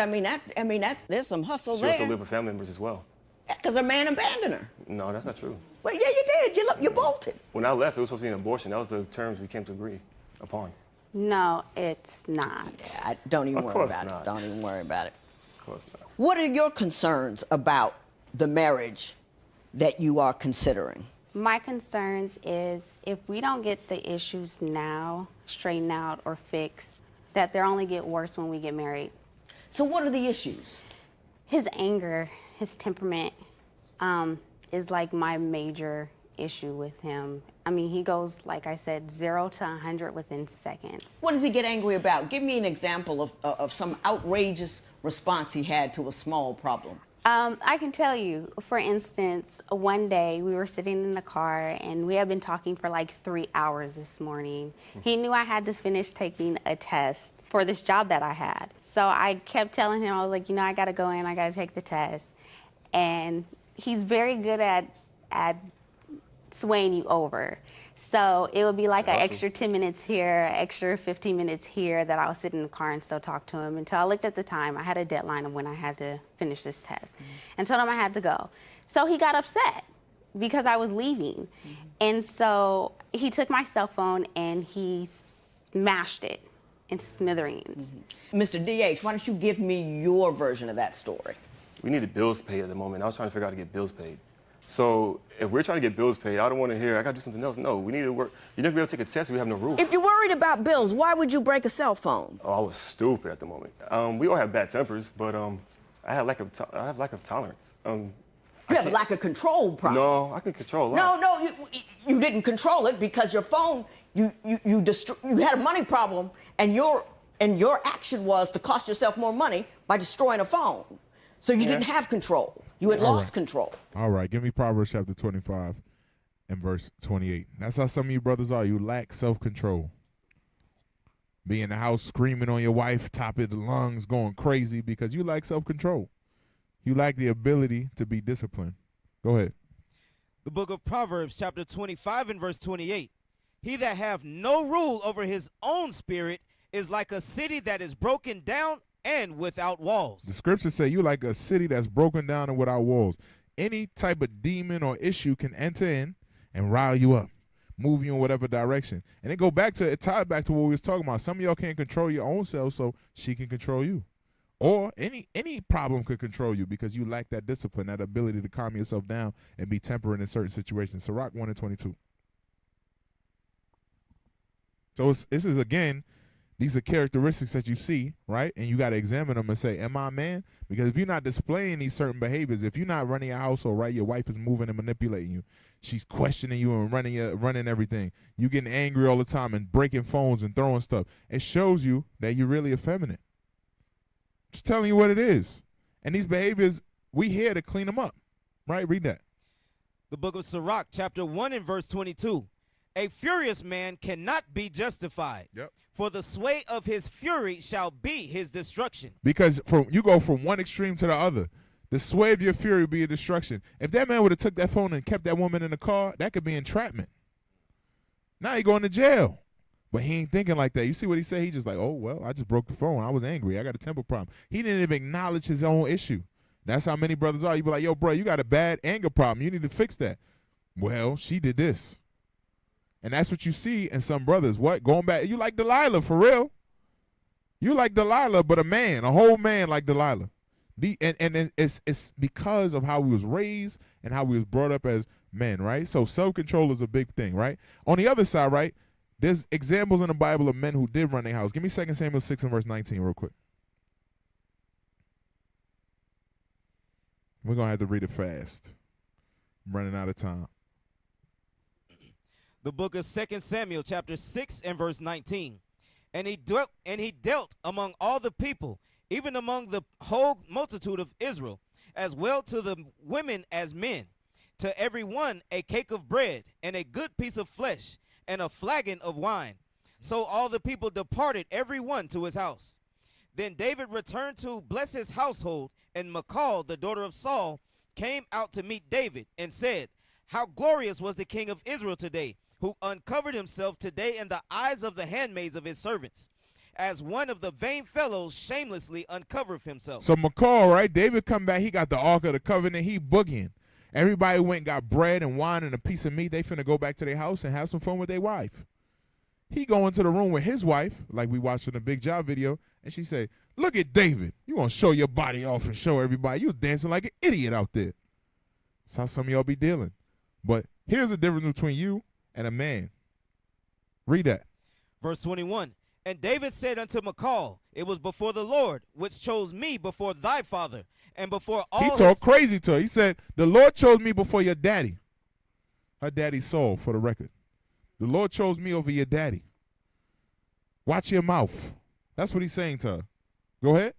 There's some hustle there. She also lived with family members as well. Because her man abandoned her. No, that's not true. Well, yeah, you did. You bolted. When I left, it was supposed to be an abortion. That was the terms we came to agree upon. No, it's not. Yeah, don't even worry about it. Don't even worry about it. Of course not. What are your concerns about the marriage that you are considering? My concerns is if we don't get the issues now straightened out or fixed, that they'll only get worse when we get married. So what are the issues? His anger, his temperament is like my major issue with him. I mean, he goes, like I said, 0 to 100 within seconds. What does he get angry about? Give me an example of some outrageous response he had to a small problem. I can tell you, for instance, one day we were sitting in the car and we had been talking for like 3 hours this morning. He knew I had to finish taking a test for this job that I had. So I kept telling him, I was like, you know, I gotta go in, I gotta take the test. And he's very good at swaying you over. So it would be like an extra 10 minutes here, extra 15 minutes here that I would sit in the car and still talk to him until I looked at the time. I had a deadline of when I had to finish this test and told him I had to go. So he got upset because I was leaving. And so he took my cell phone and he smashed it into smithereens. Mr. DH, why don't you give me your version of that story? We needed bills paid at the moment. I was trying to figure out how to get bills paid. So if we're trying to get bills paid, I don't want to hear, I got to do something else. No, we need to work. You're not going to be able to take a test if we have no roof. If you're worried about bills, why would you break a cell phone? Oh, I was stupid at the moment. We all have bad tempers, but I have lack of tolerance. You have a lack of control problem. No, I can control a lot. No, you didn't control it because your phone, you had a money problem, and your action was to cost yourself more money by destroying a phone. So you didn't have control. You had lost control. All right, give me Proverbs chapter 25 and verse 28. That's how some of you brothers are. You lack self-control. Be in the house screaming on your wife, top of the lungs, going crazy because you lack self-control. You lack the ability to be disciplined. Go ahead. The book of Proverbs chapter 25 and verse 28. He that have no rule over his own spirit is like a city that is broken down and without walls. The scriptures say you like a city that's broken down and without walls. Any type of demon or issue can enter in and rile you up, move you in whatever direction. And it tied back to what we was talking about. Some of y'all can't control your own self, so she can control you. Or any problem could control you because you lack that discipline, that ability to calm yourself down and be temperate in certain situations. Sirach 1 and 22. So this is, again, these are characteristics that you see, right? And you got to examine them and say, am I a man? Because if you're not displaying these certain behaviors, if you're not running your household, right, your wife is moving and manipulating you. She's questioning you and running everything. You getting angry all the time and breaking phones and throwing stuff. It shows you that you're really effeminate. Just telling you what it is. And these behaviors, we here to clean them up, right? Read that. The book of Sirach chapter 1 and verse 22. A furious man cannot be justified. Yep. For the sway of his fury shall be his destruction. Because you go from one extreme to the other. The sway of your fury will be a destruction. If that man would have took that phone and kept that woman in the car, that could be entrapment. Now he going to jail. But he ain't thinking like that. You see what he said? He just like, oh, well, I just broke the phone. I was angry. I got a temper problem. He didn't even acknowledge his own issue. That's how many brothers are. You be like, yo, bro, you got a bad anger problem. You need to fix that. Well, she did this. And that's what you see in some brothers. What? Going back, you like Delilah, for real. You like Delilah, but a whole man like Delilah. And it's because of how we was raised and how we was brought up as men, right? So self-control is a big thing, right? On the other side, right, there's examples in the Bible of men who did run their house. Give me 2 Samuel 6 and verse 19 real quick. We're going to have to read it fast. I'm running out of time. The book of 2 Samuel chapter 6 and verse 19. And he dealt among all the people, even among the whole multitude of Israel, as well to the women as men, to every one a cake of bread, and a good piece of flesh, and a flagon of wine. So all the people departed, every one to his house. Then David returned to bless his household, and Michal, the daughter of Saul, came out to meet David, and said, How glorious was the king of Israel today, who uncovered himself today in the eyes of the handmaids of his servants, as one of the vain fellows shamelessly uncovereth himself. So Michal, right, David come back, he got the Ark of the Covenant, he boogieing. Everybody went and got bread and wine and a piece of meat. They finna go back to their house and have some fun with their wife. He go into the room with his wife, like we watched in the Big Job video, and she say, look at David. You gonna show your body off and show everybody. You was dancing like an idiot out there. That's how some of y'all be dealing. But here's the difference between you and a man. Read that. Verse 21. And David said unto Michal, It was before the Lord, which chose me before thy father, and before all He talked crazy to her. He said, the Lord chose me before your daddy. Her daddy Saul, for the record. The Lord chose me over your daddy. Watch your mouth. That's what he's saying to her. Go ahead.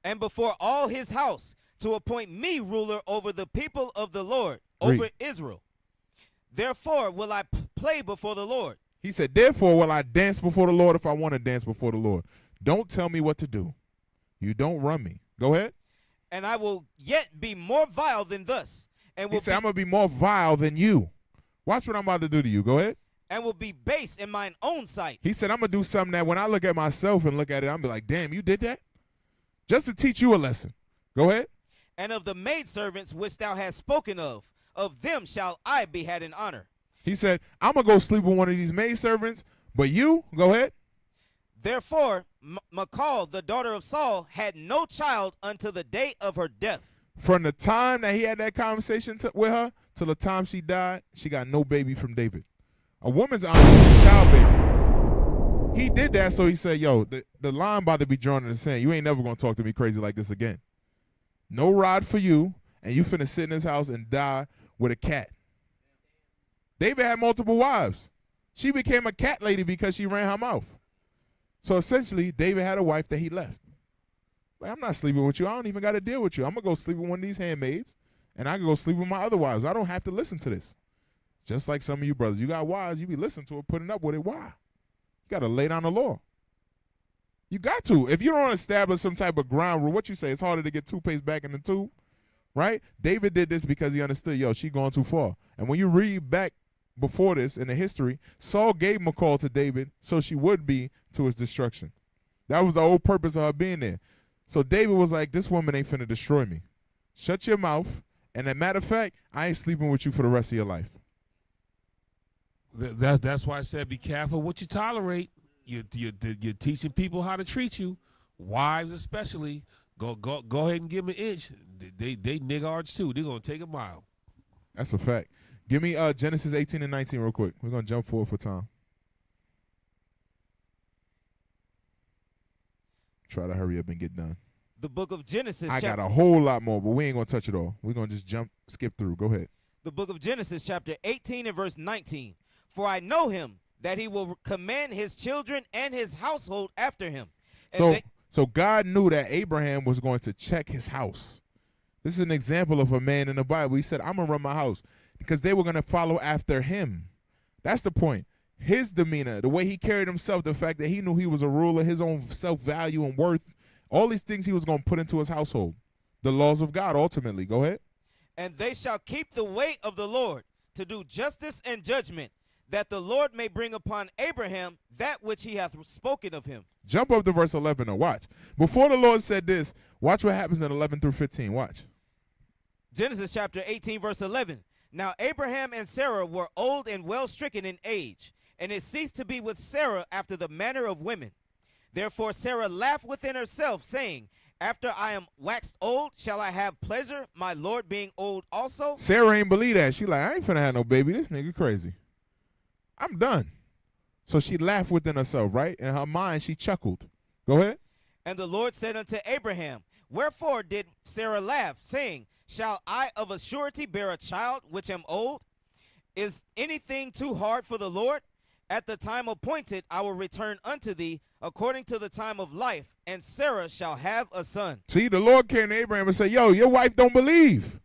And before all his house, to appoint me ruler over the people of the Lord, over Israel. Therefore will I play before the Lord. He said, therefore will I dance before the Lord if I want to dance before the Lord. Don't tell me what to do. You don't run me. Go ahead. And I will yet be more vile than thus. And will he said, I'm going to be more vile than you. Watch what I'm about to do to you. Go ahead. And will be base in mine own sight. He said, I'm going to do something that when I look at myself and look at it, I'm be like, damn, you did that? Just to teach you a lesson. Go ahead. And of the maidservants which thou hast spoken of them shall I be had in honor. He said, I'm going to go sleep with one of these maidservants, but you, go ahead. Therefore, Michal, the daughter of Saul, had no child until the day of her death. From the time that he had that conversation with her till the time she died, she got no baby from David. A woman's honor is childbearing. He did that, so he said, yo, the line about to be drawn in the sand. You ain't never going to talk to me crazy like this again. No rod for you, and you finna sit in his house and die with a cat. David had multiple wives. She became a cat lady because she ran her mouth. So essentially, David had a wife that he left. Like, I'm not sleeping with you. I don't even got to deal with you. I'm going to go sleep with one of these handmaids, and I can go sleep with my other wives. I don't have to listen to this. Just like some of you brothers. You got wives, you be listening to it, putting up with it. Why? You got to lay down the law. You got to. If you don't establish some type of ground rule, what you say, it's harder to get toothpaste back in the tube, right? David did this because he understood, yo, she going too far. And when you read back before this in the history, Saul gave Michal to David so she would be to his destruction. That was the whole purpose of her being there. So David was like, this woman ain't finna destroy me. Shut your mouth. And as a matter of fact, I ain't sleeping with you for the rest of your life. That's why I said be careful what you tolerate. You're teaching people how to treat you. Wives especially. Go ahead and give them an inch. They niggards too. They're going to take a mile. That's a fact. Give me Genesis 18 and 19 real quick. We're going to jump forward for time. Try to hurry up and get done. The book of Genesis. I got a whole lot more, but we ain't going to touch it all. We're going to just skip through. Go ahead. The book of Genesis, chapter 18 and verse 19. For I know him, that he will command his children and his household after him. And so God knew that Abraham was going to check his house. This is an example of a man in the Bible. He said, I'm going to run my house because they were going to follow after him. That's the point. His demeanor, the way he carried himself, the fact that he knew he was a ruler, his own self-value and worth, all these things he was going to put into his household. The laws of God, ultimately. Go ahead. And they shall keep the way of the Lord to do justice and judgment, that the Lord may bring upon Abraham that which he hath spoken of him. Jump up to verse 11 and watch. Before the Lord said this, watch what happens in 11 through 15. Watch. Genesis chapter 18, verse 11. Now Abraham and Sarah were old and well stricken in age, and it ceased to be with Sarah after the manner of women. Therefore Sarah laughed within herself, saying, after I am waxed old, shall I have pleasure, my Lord being old also? Sarah ain't believe that. She like, I ain't finna have no baby. This nigga crazy. I'm done. So she laughed within herself, right? In her mind, she chuckled. Go ahead. And the Lord said unto Abraham, wherefore did Sarah laugh, saying, shall I of a surety bear a child which am old? Is anything too hard for the Lord? At the time appointed I will return unto thee according to the time of life, and Sarah shall have a son. See, the Lord came to Abraham and said, yo, your wife don't believe.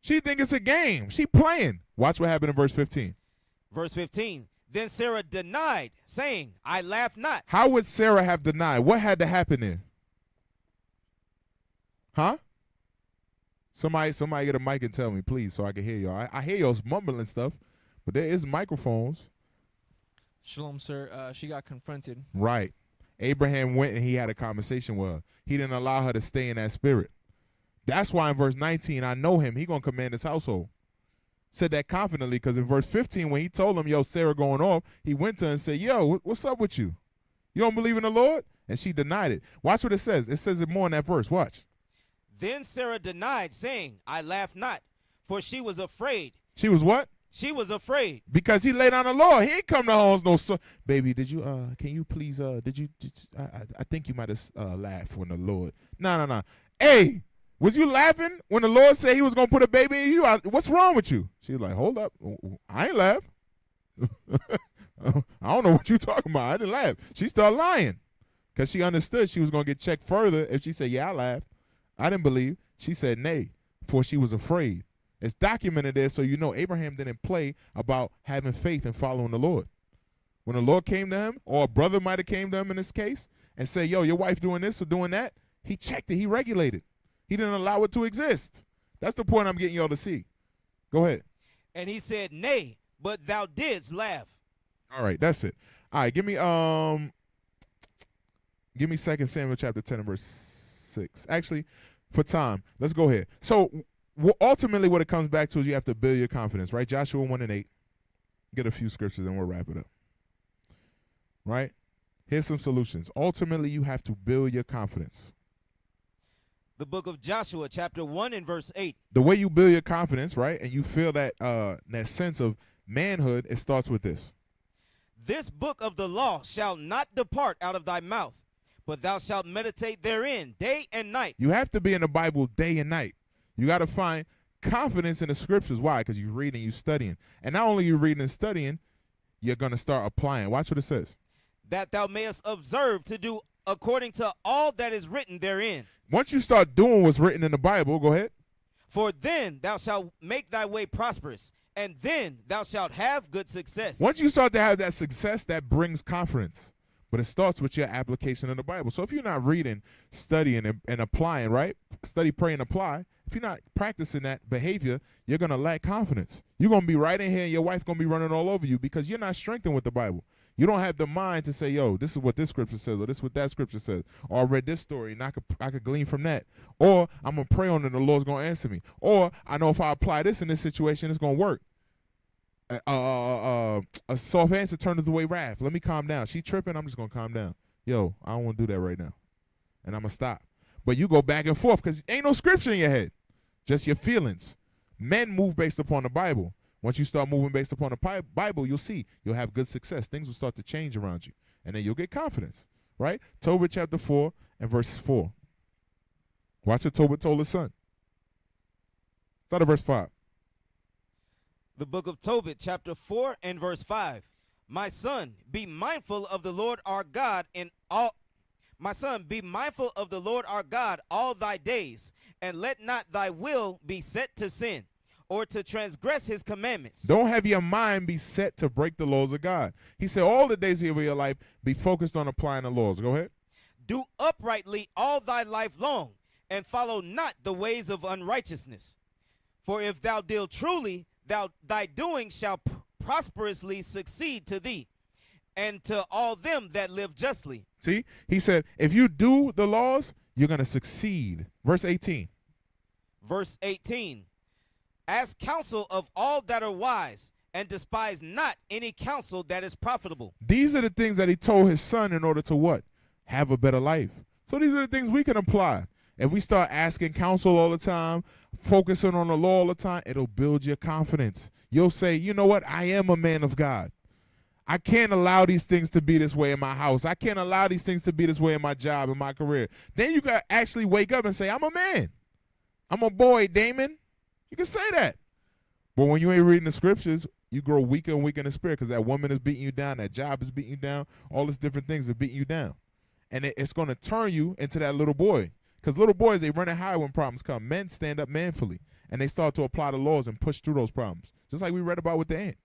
She think it's a game. She playing. Watch what happened in verse 15. Verse 15. Then Sarah denied, saying, I laugh not. How would Sarah have denied? What had to happen there? Huh? Somebody get a mic and tell me, please, so I can hear y'all. I hear y'all's mumbling stuff, but there is microphones. Shalom, sir. She got confronted. Right. Abraham went and he had a conversation with her. He didn't allow her to stay in that spirit. That's why in verse 19, I know him. He going to command his household. Said that confidently because in verse 15, when he told him, yo, Sarah going off, he went to her and said, yo, what's up with you? You don't believe in the Lord? And she denied it. Watch what it says. It says it more in that verse. Watch. Then Sarah denied, saying, I laugh not, for she was afraid. She was what? She was afraid. Because he laid down the law. He ain't come to homes no son. Baby, did you, can you please, I think you might have laughed when the Lord. No. Hey, was you laughing when the Lord said he was going to put a baby in you? What's wrong with you? She was like, hold up. I ain't laugh. I don't know what you talking about. I didn't laugh. She started lying because she understood she was going to get checked further if she said, yeah, I laughed. I didn't believe. She said nay, for she was afraid. It's documented there, so you know Abraham didn't play about having faith and following the Lord. When the Lord came to him, or a brother might have came to him in this case, and said, yo, your wife doing this or doing that, he checked it, he regulated. He didn't allow it to exist. That's the point I'm getting y'all to see. Go ahead. And he said, nay, but thou didst laugh. All right, that's it. All right, give me 2 Samuel chapter 10 and verse 6. Actually, for time, let's go ahead. So ultimately what it comes back to is you have to build your confidence, right? Joshua 1 and 8. Get a few scriptures and we'll wrap it up. Right? Here's some solutions. Ultimately, you have to build your confidence. The book of Joshua, chapter 1 and verse 8. The way you build your confidence, right, and you feel that that sense of manhood, it starts with this. This book of the law shall not depart out of thy mouth, but thou shalt meditate therein day and night. You have to be in the Bible day and night. You got to find confidence in the scriptures. Why? Because you're reading, you're studying. And not only you reading and studying, you're going to start applying. Watch what it says. That thou mayest observe to do according to all that is written therein. Once you start doing what's written in the Bible, go ahead. For then thou shalt make thy way prosperous, and then thou shalt have good success. Once you start to have that success, that brings confidence. But it starts with your application of the Bible. So if you're not reading, studying, and applying, right? Study, pray, and apply. If you're not practicing that behavior, you're going to lack confidence. You're going to be right in here, and your wife's going to be running all over you because you're not strengthened with the Bible. You don't have the mind to say, yo, this is what this scripture says, or this is what that scripture says, or I read this story, and I could glean from that. Or I'm going to pray on it, and the Lord's going to answer me. Or I know if I apply this in this situation, it's going to work. A soft answer turneth away wrath. Let me calm down. She tripping, I'm just going to calm down. Yo, I don't want to do that right now. And I'm going to stop. But you go back and forth because ain't no scripture in your head. Just your feelings. Men move based upon the Bible. Once you start moving based upon the Bible, you'll see. You'll have good success. Things will start to change around you. And then you'll get confidence. Right? Tobit chapter 4 and verse 4. Watch what Tobit told his son. Start at verse 5. The book of Tobit, chapter 4 and verse 5. My son, be mindful of the Lord our God in all. My son, be mindful of the Lord our God all thy days, and let not thy will be set to sin, or to transgress his commandments. Don't have your mind be set to break the laws of God. He said all the days of your life, be focused on applying the laws. Go ahead. Do uprightly all thy life long, and follow not the ways of unrighteousness. For if thou deal truly, thy doing shall prosperously succeed to thee, and to all them that live justly. See, he said, if you do the laws, you're going to succeed. Verse 18. Verse 18. Ask counsel of all that are wise, and despise not any counsel that is profitable. These are the things that he told his son in order to what? Have a better life. So these are the things we can apply. If we start asking counsel all the time, focusing on the law all the time, it'll build your confidence. You'll say, you know what? I am a man of God. I can't allow these things to be this way in my house. I can't allow these things to be this way in my job, in my career. Then you got to actually wake up and say, I'm a man. I'm a boy, Damon. You can say that. But when you ain't reading the scriptures, you grow weaker and weaker in the spirit because that woman is beating you down, that job is beating you down, all these different things are beating you down. And it's going to turn you into that little boy. Because little boys, they run and hide when problems come. Men stand up manfully, and they start to apply the laws and push through those problems, just like we read about with the ant.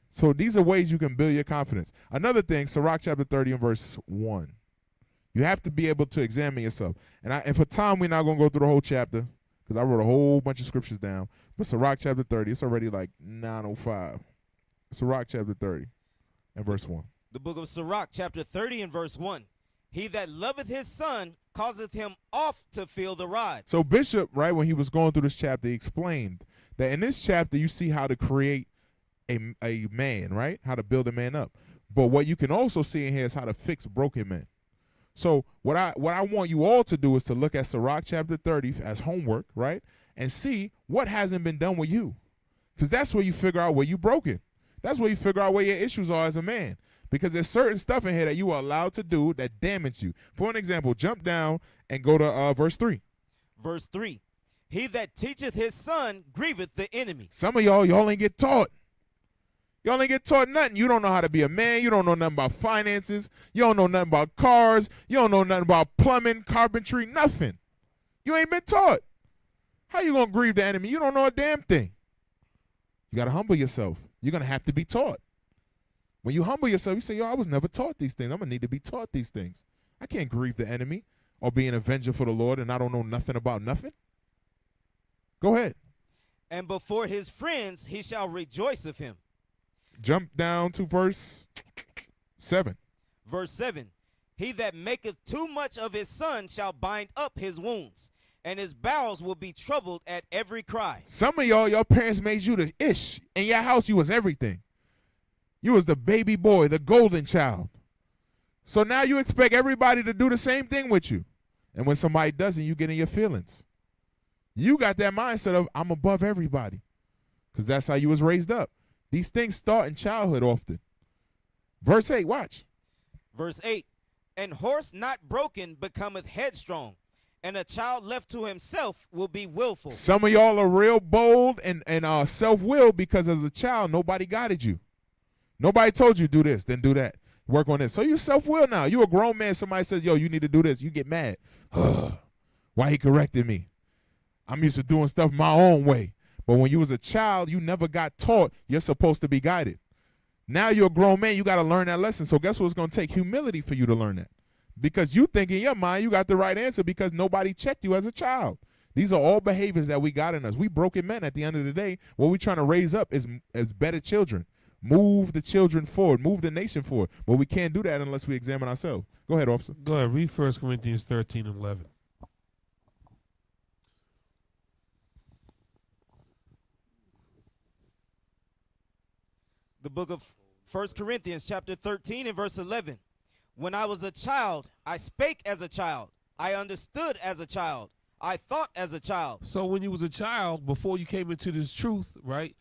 So these are ways you can build your confidence. Another thing, Sirach chapter 30 and verse 1. You have to be able to examine yourself. And for time, we're not going to go through the whole chapter because I wrote a whole bunch of scriptures down. But Sirach chapter 30, it's already like 9:05. Sirach chapter 30 and verse 1. The book of Sirach chapter 30 and verse 1. He that loveth his son causeth him oft to feel the rod. So Bishop, right, when he was going through this chapter, he explained that in this chapter you see how to create a man, right? How to build a man up. But what you can also see in here is how to fix broken men. So what I want you all to do is to look at Sirach chapter 30 as homework, right? And see what hasn't been done with you. Because that's where you figure out where you're broken. That's where you figure out where your issues are as a man. Because there's certain stuff in here that you are allowed to do that damage you. For an example, jump down and go to verse 3. Verse 3. He that teacheth his son grieveth the enemy. Some of y'all ain't get taught. Y'all ain't get taught nothing. You don't know how to be a man. You don't know nothing about finances. You don't know nothing about cars. You don't know nothing about plumbing, carpentry, nothing. You ain't been taught. How you going to grieve the enemy? You don't know a damn thing. You got to humble yourself. You're going to have to be taught. When you humble yourself, you say, yo, I was never taught these things. I'm going to need to be taught these things. I can't grieve the enemy or be an avenger for the Lord and I don't know nothing about nothing. Go ahead. And before his friends he shall rejoice of him. Jump down to verse 7. Verse 7. He that maketh too much of his son shall bind up his wounds, and his bowels will be troubled at every cry. Some of y'all, your parents made you the ish. In your house, you was everything. You was the baby boy, the golden child. So now you expect everybody to do the same thing with you. And when somebody doesn't, you get in your feelings. You got that mindset of, I'm above everybody. Because that's how you was raised up. These things start in childhood often. Verse 8, watch. Verse 8. And horse not broken becometh headstrong, and a child left to himself will be willful. Some of y'all are real bold and self-willed because as a child, nobody guided you. Nobody told you do this, then do that. Work on this. So you self-willed now. You a grown man. Somebody says, yo, you need to do this. You get mad. Why he corrected me? I'm used to doing stuff my own way. But when you was a child, you never got taught you're supposed to be guided. Now you're a grown man. You got to learn that lesson. So guess what? It's going to take humility for you to learn that. Because you think in your mind you got the right answer because nobody checked you as a child. These are all behaviors that we got in us. We broken men at the end of the day. What we're trying to raise up is better children. Move the children forward. Move the nation forward. But we can't do that unless we examine ourselves. Go ahead, officer. Go ahead. Read 1 Corinthians 13 and 11. The book of 1 Corinthians chapter 13 and verse 11. When I was a child, I spake as a child. I understood as a child. I thought as a child. So when you was a child, before you came into this truth, right,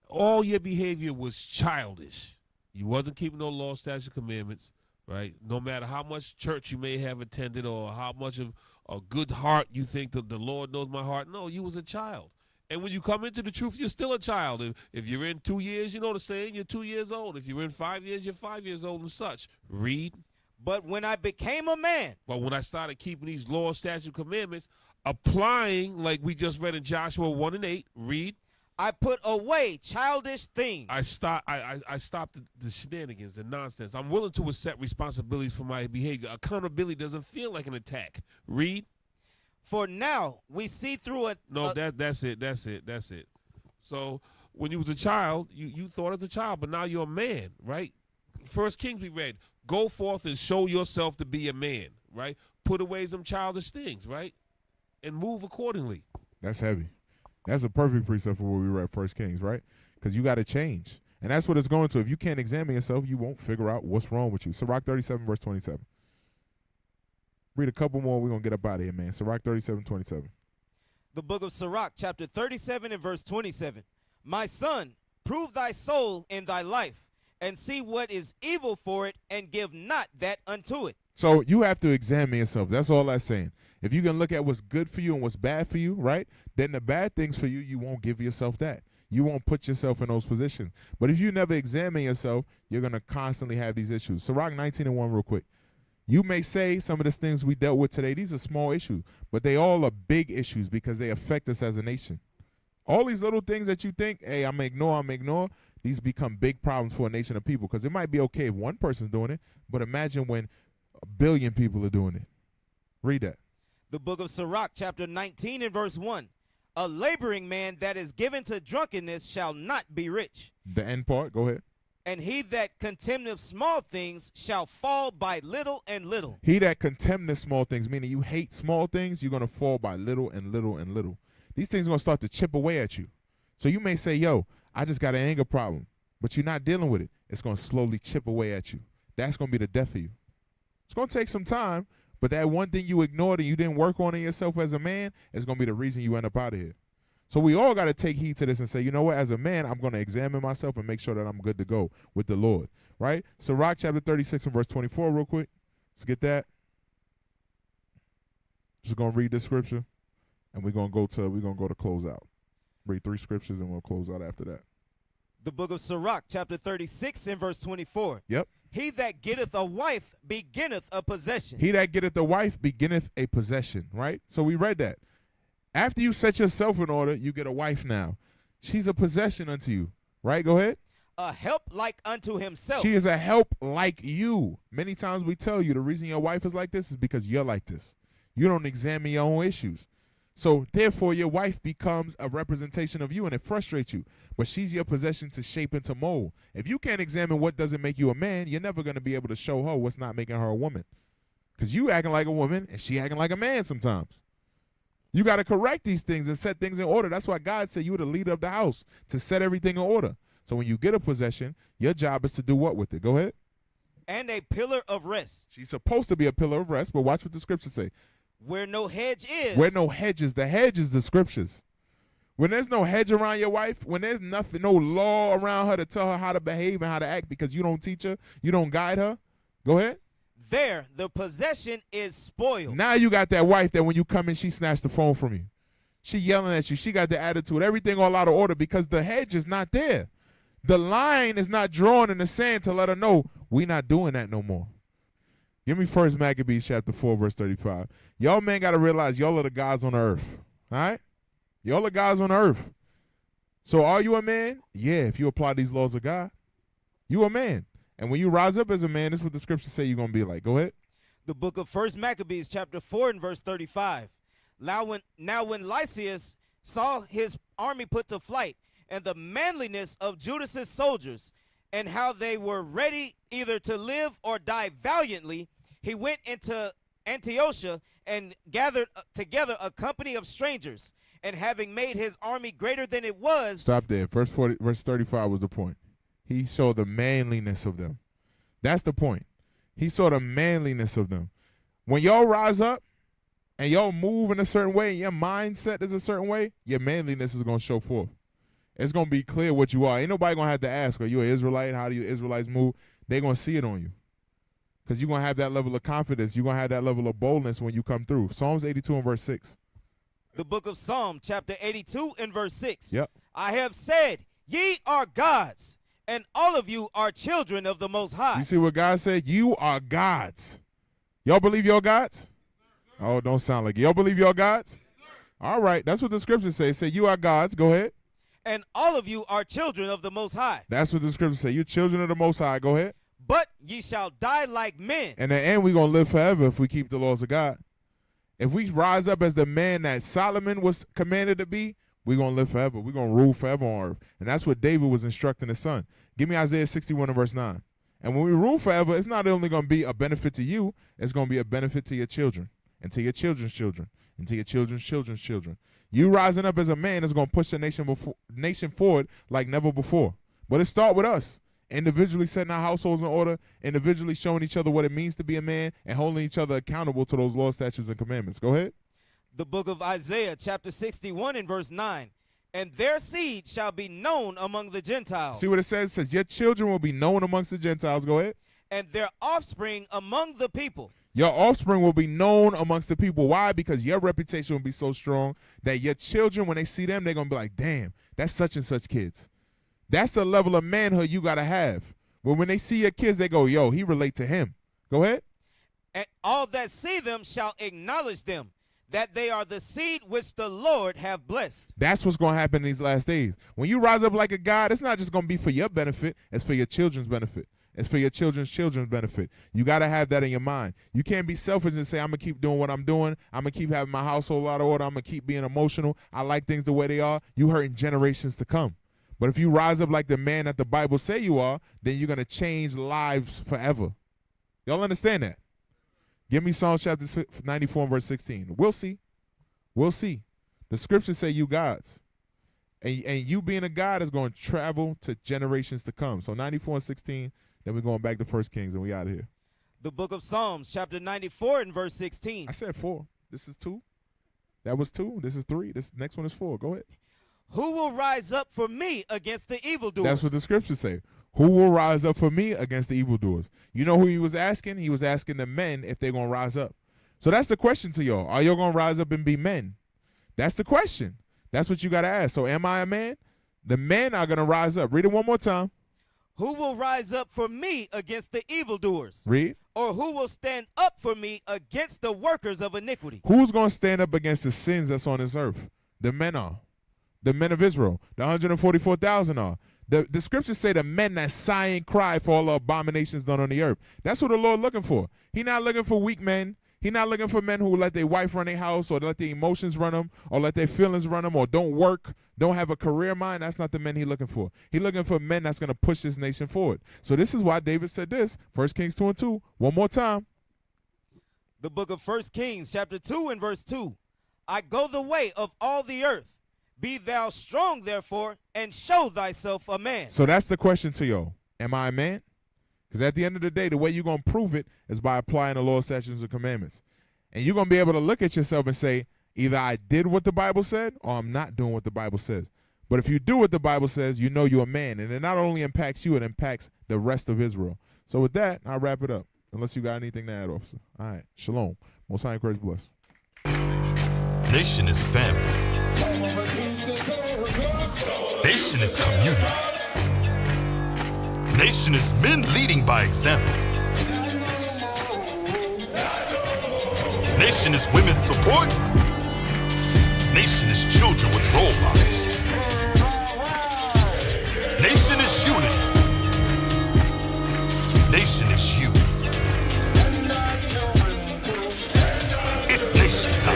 all your behavior was childish. You wasn't keeping no law, statute, commandments, right? No matter how much church you may have attended or how much of a good heart you think that the Lord knows my heart. No, you was a child. And when you come into the truth, you're still a child. If you're in 2 years, you know the saying, you're 2 years old. If you're in 5 years, you're 5 years old and such. Read. But when I became a man. But when I started keeping these law, statute, commandments, applying, like we just read in Joshua 1 and 8, read. I put away childish things. I stopped the shenanigans, the nonsense. I'm willing to accept responsibilities for my behavior. Accountability doesn't feel like an attack. Read. For now we see through it. No, that's it. So when you was a child, you thought as a child, but now you're a man, right? First Kings we read, go forth and show yourself to be a man, right? Put away some childish things, right? And move accordingly. That's heavy. That's a perfect precept for what we read First Kings, right? Because you got to change. And that's what it's going to. If you can't examine yourself, you won't figure out what's wrong with you. Sirach 37, verse 27. Read a couple more. We're going to get up out of here, man. Sirach 37, 27. The book of Sirach, chapter 37 and verse 27. My son, prove thy soul in thy life, and see what is evil for it, and give not that unto it. So you have to examine yourself. That's all I'm saying. If you can look at what's good for you and what's bad for you, right, then the bad things for you, you won't give yourself that. You won't put yourself in those positions. But if you never examine yourself, you're going to constantly have these issues. Sirach 19 and 1 real quick. You may say some of the things we dealt with today, these are small issues, but they all are big issues because they affect us as a nation. All these little things that you think, hey, I'm going to ignore, these become big problems for a nation of people because it might be okay if one person's doing it, but imagine when 1 billion people are doing it. Read that. The book of Sirach, chapter 19 and verse 1. A laboring man that is given to drunkenness shall not be rich. The end part, go ahead. And he that contemneth small things shall fall by little and little. He that contemneth small things, meaning you hate small things, you're going to fall by little and little and little. These things are going to start to chip away at you. So you may say, yo, I just got an anger problem, but you're not dealing with it. It's going to slowly chip away at you. That's going to be the death of you. It's going to take some time, but that one thing you ignored and you didn't work on in yourself as a man is going to be the reason you end up out of here. So we all got to take heed to this and say, you know what, as a man, I'm going to examine myself and make sure that I'm good to go with the Lord, right? Sirach chapter 36 and verse 24 real quick. Let's get that. Just going to read this scripture, and we're going to go to close out. Read 3 scriptures, and we'll close out after that. The book of Sirach chapter 36 and verse 24. Yep. He that getteth a wife beginneth a possession. He that getteth a wife beginneth a possession, right? So we read that. After you set yourself in order, you get a wife now. She's a possession unto you, right? Go ahead. A help like unto himself. She is a help like you. Many times we tell you the reason your wife is like this is because you're like this. You don't examine your own issues. So therefore your wife becomes a representation of you and it frustrates you. But she's your possession to shape and to mold. If you can't examine what doesn't make you a man, you're never going to be able to show her what's not making her a woman. Because you acting like a woman and she acting like a man sometimes. You got to correct these things and set things in order. That's why God said you were the leader of the house, to set everything in order. So when you get a possession, your job is to do what with it? Go ahead. And a pillar of rest. She's supposed to be a pillar of rest, but watch what the scriptures say. Where no hedge is. Where no hedge is. The hedge is the scriptures. When there's no hedge around your wife, when there's nothing, no law around her to tell her how to behave and how to act because you don't teach her, you don't guide her, go ahead. There, the possession is spoiled. Now you got that wife that when you come in, she snatched the phone from you. She yelling at you. She got the attitude. Everything all out of order because the hedge is not there. The line is not drawn in the sand to let her know we not doing that no more. Give me 1 Maccabees chapter 4, verse 35. Y'all men got to realize y'all are the guys on the earth. All right? Y'all are guys on the earth. So are you a man? Yeah, if you apply these laws of God, you a man. And when you rise up as a man, this is what the scriptures say you're going to be like. Go ahead. The book of 1 Maccabees chapter 4 and verse 35. Now when Lysias saw his army put to flight, and the manliness of Judas's soldiers, and how they were ready either to live or die valiantly, he went into Antiochia and gathered together a company of strangers, and having made his army greater than it was. Stop there. Verse 35 was the point. He saw the manliness of them. That's the point. He saw the manliness of them. When y'all rise up and y'all move in a certain way and your mindset is a certain way, your manliness is going to show forth. It's going to be clear what you are. Ain't nobody going to have to ask, are you an Israelite? How do you Israelites move? They're going to see it on you. Because you're going to have that level of confidence. You're going to have that level of boldness when you come through. Psalms 82 and verse 6. The book of Psalm, chapter 82 and verse 6. Yep. I have said, ye are gods, and all of you are children of the Most High. You see what God said? You are gods. Y'all believe y'all gods? Oh, don't sound like it. Y'all believe y'all gods? All right. That's what the scriptures say. Say you are gods. Go ahead. And all of you are children of the Most High. That's what the scriptures say. You children of the Most High. Go ahead. But ye shall die like men. In the end, we're going to live forever if we keep the laws of God. If we rise up as the man that Solomon was commanded to be, we're going to live forever. We're going to rule forever on earth. And that's what David was instructing his son. Give me Isaiah 61 and verse 9. And when we rule forever, it's not only going to be a benefit to you, it's going to be a benefit to your children and to your children's children and to your children's children's children. You rising up as a man is going to push the nation forward like never before. But it starts with us. Individually setting our households in order, individually showing each other what it means to be a man, and holding each other accountable to those laws, statutes, and commandments. Go ahead. The book of Isaiah, chapter 61 and verse 9. And their seed shall be known among the Gentiles. See what it says? It says, your children will be known amongst the Gentiles. Go ahead. And their offspring among the people. Your offspring will be known amongst the people. Why? Because your reputation will be so strong that your children, when they see them, they're going to be like, damn, that's such and such kids. That's the level of manhood you got to have. But when they see your kids, they go, yo, he relate to him. Go ahead. And all that see them shall acknowledge them, that they are the seed which the Lord have blessed. That's what's going to happen in these last days. When you rise up like a God, it's not just going to be for your benefit. It's for your children's benefit. It's for your children's benefit. You got to have that in your mind. You can't be selfish and say, I'm going to keep doing what I'm doing. I'm going to keep having my household out of order. I'm going to keep being emotional. I like things the way they are. You hurting generations to come. But if you rise up like the man that the Bible say you are, then you're going to change lives forever. Y'all understand that? Give me Psalm chapter 94 and verse 16. We'll see. We'll see. The scriptures say you gods. And you being a God is going to travel to generations to come. So 94 and 16, then we're going back to 1 Kings and we out of here. The book of Psalms, chapter 94 and verse 16. I said 4. This is 2. That was 2. This is 3. This next one is 4. Go ahead. Who will rise up for me against the evildoers? That's what the scriptures say. Who will rise up for me against the evildoers? You know who he was asking? He was asking the men if they're going to rise up. So that's the question to y'all. Are y'all going to rise up and be men? That's the question. That's what you got to ask. So am I a man? The men are going to rise up. Read it one more time. Who will rise up for me against the evildoers? Read. Or who will stand up for me against the workers of iniquity? Who's going to stand up against the sins that's on this earth? The men are. The men of Israel. The 144,000 are. The scriptures say the men that sigh and cry for all the abominations done on the earth. That's what the Lord looking for. He not looking for weak men. He not looking for men who let their wife run their house or let their emotions run them or let their feelings run them or don't work, don't have a career mind. That's not the men he looking for. He looking for men that's going to push this nation forward. So this is why David said this, 1 Kings 2:2. One more time. The book of 1 Kings chapter 2 and verse 2. I go the way of all the earth. Be thou strong, therefore, and show thyself a man. So that's the question to you. Am I a man? Because at the end of the day, the way you're going to prove it is by applying the Lord's statutes and commandments. And you're going to be able to look at yourself and say, either I did what the Bible said or I'm not doing what the Bible says. But if you do what the Bible says, you know you're a man. And it not only impacts you, it impacts the rest of Israel. So with that, I'll wrap it up. Unless you got anything to add, officer. All right. Shalom. Most High and Christ bless. Nation is family. Nation is community. Nation is men leading by example. Nation is women's support. Nation is children with role models. Nation is unity. Nation is you. It's nation time.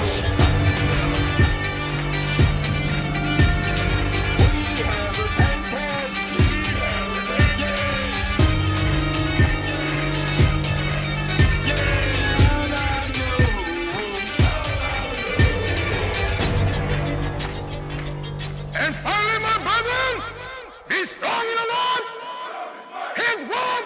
And finally, my brethren, be strong in the Lord. His word